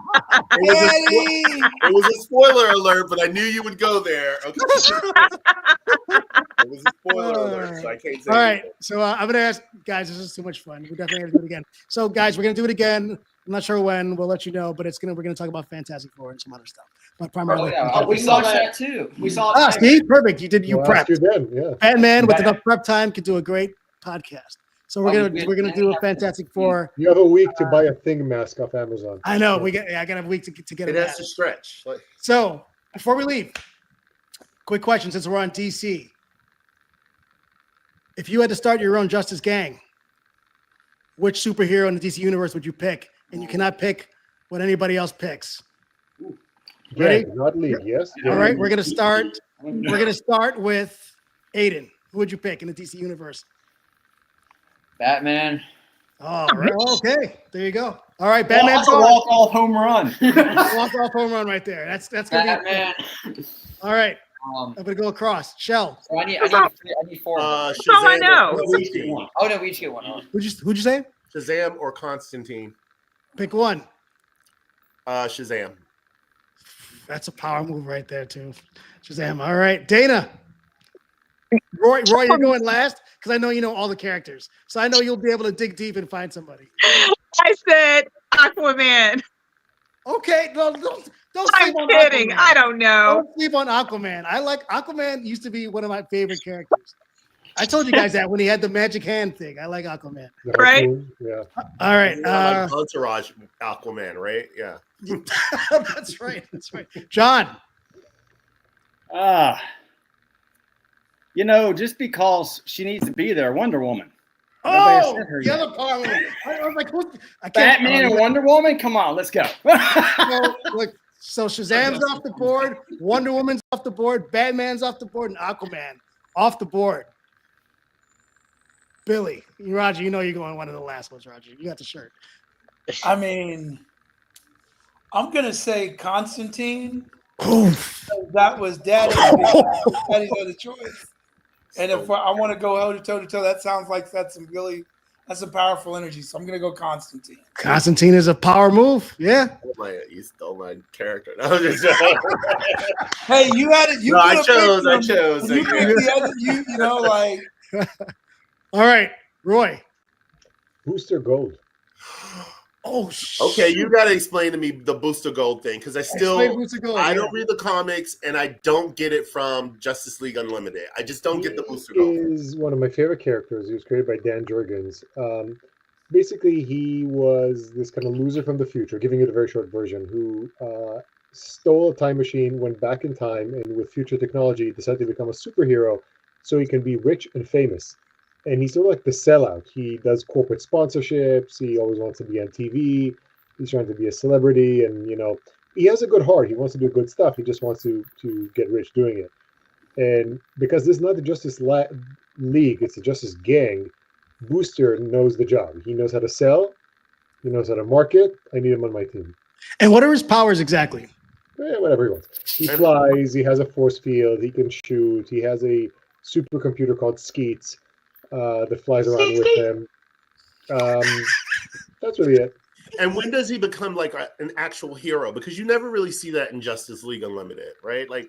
It was a spoiler alert, but I knew you would go there. Okay. It was a spoiler alert, so I can't say. All right, anything. so I'm gonna ask guys. This is too much fun. We're definitely gonna do it again. So guys, we're gonna do it again. I'm not sure when. We'll let you know, but we're gonna talk about Fantastic Four and some other stuff. But primarily, We saw that too. We saw. Ah, see, perfect. You Well, prepped. after then, yeah. Batman with enough prep time could do a great podcast. So we're gonna do a Fantastic Four. You have a week to buy a Thing mask off Amazon. I know I gotta have a week to get It it. has to stretch. Like, So before we leave, quick question since we're on DC. If you had to start your own Justice Gang, which superhero in the DC universe would you pick? And you cannot pick what anybody else picks. Ready? Yeah, not league, yes. All right, we're gonna start. We're gonna start with Aiden. Who would you pick in the DC universe? Batman. Oh, right. Okay, there you go. All right, Batman's That's a walk-off home run. walk-off home run right there. That's gonna Batman. be. All right, Um, I'm gonna go across. Shell. so I need four. That's all I Shazam know. or Constantine. Oh no, we each get one. Who'd you say? Shazam or Constantine. Pick one. Shazam. That's a power move right there too. Shazam. All right, Dana. Roy, you're going last because I know you know all the characters, so I know you'll be able to dig deep and find somebody. I said Aquaman. Okay, no, don't I'm sleep on kidding. Aquaman. I don't know. Don't sleep on Aquaman. I like Aquaman. Used to be one of my favorite characters. I told you guys that when he had the magic hand thing. I like Aquaman. The Right. harpoon, yeah. All right, Like Entourage Aquaman, right? Yeah. that's right. That's right. John. Just because she needs to be there, Wonder Woman. Nobody Oh, said her the yet. other power move. I was like, I can't. Batman and Wonder Woman? Come on, let's go. So Shazam's off the board, Wonder Woman's off the board, Batman's off the board, and Aquaman off the board. Billy, Roger, you know you're going one of the last ones, Roger. You got the shirt. I mean, I'm gonna say Constantine. That was Daddy's other choice. And if I want to go toe to toe, that sounds like that's some powerful energy. So I'm gonna go Constantine. Constantine is a power move. Yeah. You stole my character. No, Hey, you had it. You no, I could've chose. picked I them. chose. You picked the other. You know, like. All right, Roy. Booster Gold. Oh, Okay, you got to explain to me the Booster Gold thing because Explain Booster Gold, I yeah. don't read the comics and I don't get it from Justice League Unlimited. I just don't get the Booster Gold. He is one of my favorite characters. He was created by Dan Jurgens. Basically, he was this kind of loser from the future, giving you the very short version, who stole a time machine, went back in time, and with future technology decided to become a superhero so he can be rich and famous. And he's sort of like the sellout. He does corporate sponsorships. He always wants to be on TV. He's trying to be a celebrity. And, he has a good heart. He wants to do good stuff. He just wants to get rich doing it. And because this is not the Justice League, it's the Justice Gang, Booster knows the job. He knows how to sell. He knows how to market. I need him on my team. And what are his powers exactly? Whatever he wants. He flies. He has a force field. He can shoot. He has a supercomputer called Skeets that flies around with him. That's really it. And when does he become like an actual hero? Because you never really see that in Justice League Unlimited, right? Like,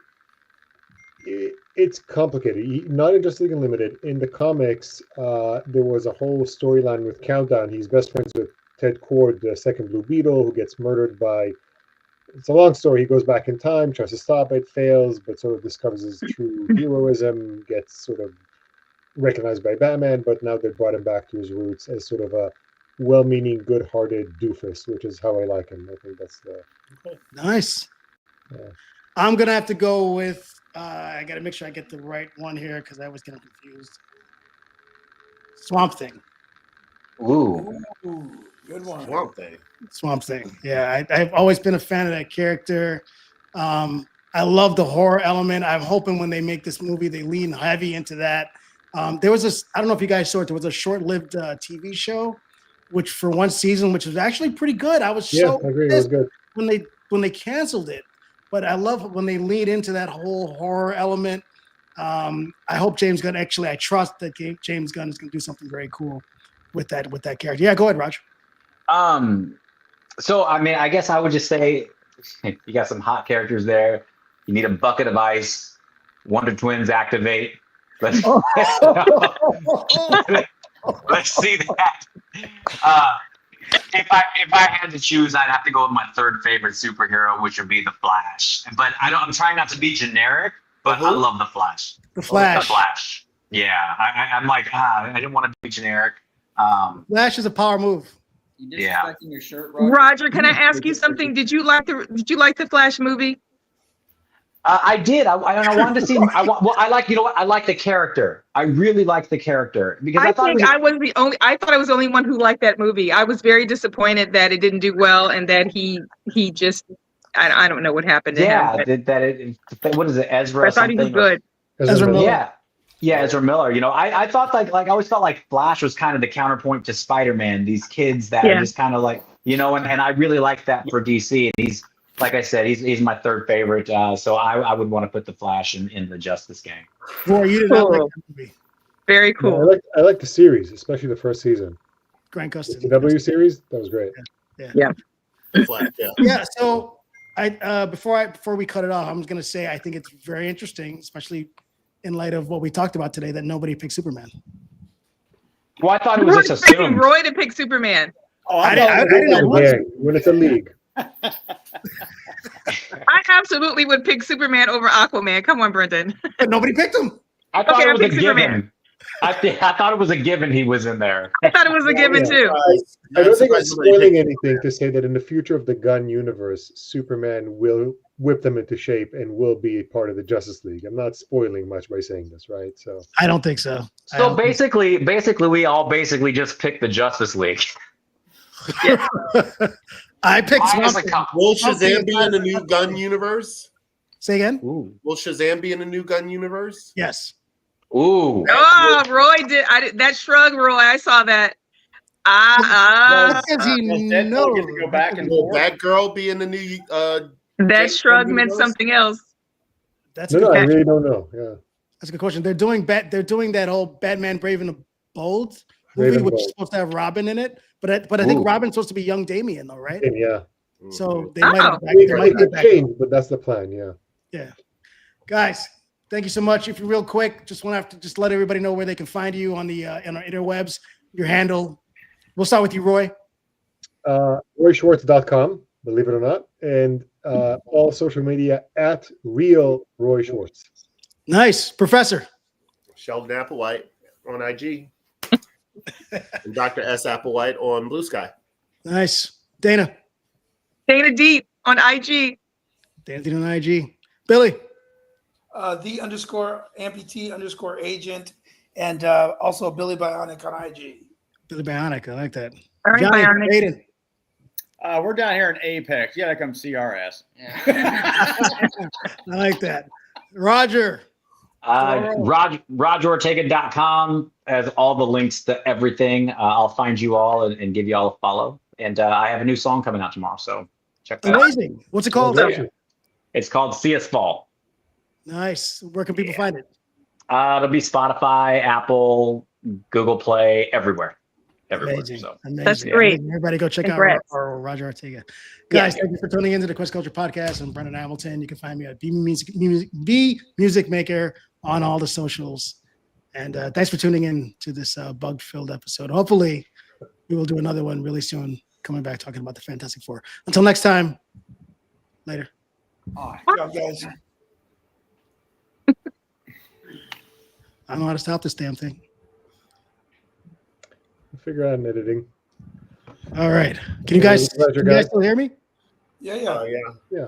it's complicated. Not in Justice League Unlimited. In the comics, there was a whole storyline with Countdown. He's best friends with Ted Kord, the second Blue Beetle, who gets murdered by. It's a long story. He goes back in time, tries to stop it, fails, but sort of discovers his true heroism, gets sort of recognized by Batman, but now they brought him back to his roots as sort of a well-meaning, good-hearted doofus, which is how I like him. I think that's the Nice. Yeah. I'm gonna have to go with. I gotta make sure I get the right one here because I was getting confused. Swamp Thing. Ooh. Ooh, good one. Swamp Thing. Swamp Thing. Yeah, I've always been a fan of that character. I love the horror element. I'm hoping when they make this movie, they lean heavy into that. There was this, I don't know if you guys saw it, there was a short-lived TV show, which for one season, which was actually pretty good. I was so I agree. It was pissed good. when they canceled it. But I love when they lead into that whole horror element. I hope James Gunn, actually, I trust that James Gunn is going to do something very cool with that character. Yeah, go ahead, Roger. So, I mean, I guess I would just say you got some hot characters there. You need a bucket of ice. Wonder Twins activate. Let's see that. If I had to choose, I'd have to go with my third favorite superhero, which would be the Flash. But I'm trying not to be generic, but I love the Flash. The Flash. The Flash. Yeah, I'm like, I didn't want to be generic. Flash is a power move. You Yeah. disrespecting your shirt, Roger? Roger, can I ask you something? Did you like the Flash movie? I did. I wanted to see. I like. You know what? I like the character. I really like the character because I thought I thought I was the only one who liked that movie. I was very disappointed that it didn't do well and that he just I don't know what happened to him. But what is it? Ezra. I thought he was good. Ezra Miller. Yeah, Ezra Miller. You know, I thought like I always felt like Flash was kind of the counterpoint to Spider-Man. These kids that are just kind of like, you know, and I really like that for DC. And he's, like I said, he's my third favorite. So I would want to put the Flash in the Justice Gang. Boy, you did not like that movie. Very cool. No, I like the series, especially the first season. Grant Gustin. The CW series, that was great. Yeah. Flash, yeah. Yeah. So before we cut it off, I'm just gonna say I think it's very interesting, especially in light of what we talked about today, that nobody picked Superman. Well, I thought it was just assumed. Roy to pick Superman. Oh, I didn't know what. When it's a league. I absolutely would pick Superman over Aquaman. Come on, Brendan. But nobody picked him. I thought Okay, it was I a picked given. Superman. I thought it was a given he was in there. I thought it was a given too. I don't think I'm spoiling anything to say that in the future of the Gunn universe, Superman will whip them into shape and will be a part of the Justice League. I'm not spoiling much by saying this, right? So I don't think so. So basically, we all just picked the Justice League. I picked Minus Swamp a Thing. couple. Will Shazam be in the new Gun universe? Say again? Ooh. Will Shazam be in the new Gun universe? Yes. Ooh. Oh, Roy did. That shrug, Roy. I saw that. Because he Does Deadpool knows. get to go back and Will forth? Batgirl be in the new that shrug meant something else. That's a no, good I question. really don't know. Yeah. That's a good question. They're doing that whole Batman Brave and the Bold movie, Brave and which is Bold. supposed to have Robin in it. But I think Robin's supposed to be young Damien, though, right? Yeah. So they Oh. might have It there might be a could back. change, but that's the plan. Yeah. Yeah. Guys, thank you so much. If you're real quick, just want to just let everybody know where they can find you on the in our interwebs, your handle. We'll start with you, Roy. RoySchwartz.com, believe it or not, and all social media at Real Roy Schwartz. Nice. Professor. Sheldon Applewhite on IG. And Dr. S. Applewhite on Blue Sky. Nice. Dana. Dana Deep on IG. Dana on IG. Billy. The_amputee_agent and also Billy Bionic on IG. Billy Bionic. I like that. All right, Johnny. Bionic. Aiden. We're down here in Apex. You gotta come see our ass. I like that. Roger. RogerOrtega.com has all the links to everything. I'll find you all and give you all a follow. And I have a new song coming out tomorrow, so check that out. Amazing. What's it called? It's called See Us Fall. Nice. Where can people find it? It'll be Spotify, Apple, Google Play, everywhere. Amazing. So. Amazing. That's great. Everybody go check Congrats. out Roger Ortega. Guys, thank you for tuning into the Quest Culture Podcast. I'm Brendan Hamilton. You can find me at B Music Maker on all the socials. And thanks for tuning in to this bug-filled episode. Hopefully, we will do another one really soon, coming back talking about the Fantastic Four. Until next time, later. Good job, guys. I don't know how to stop this damn thing. Figure out an editing. All right. Can you guys Pleasure, still guys. hear me? Yeah. Yeah.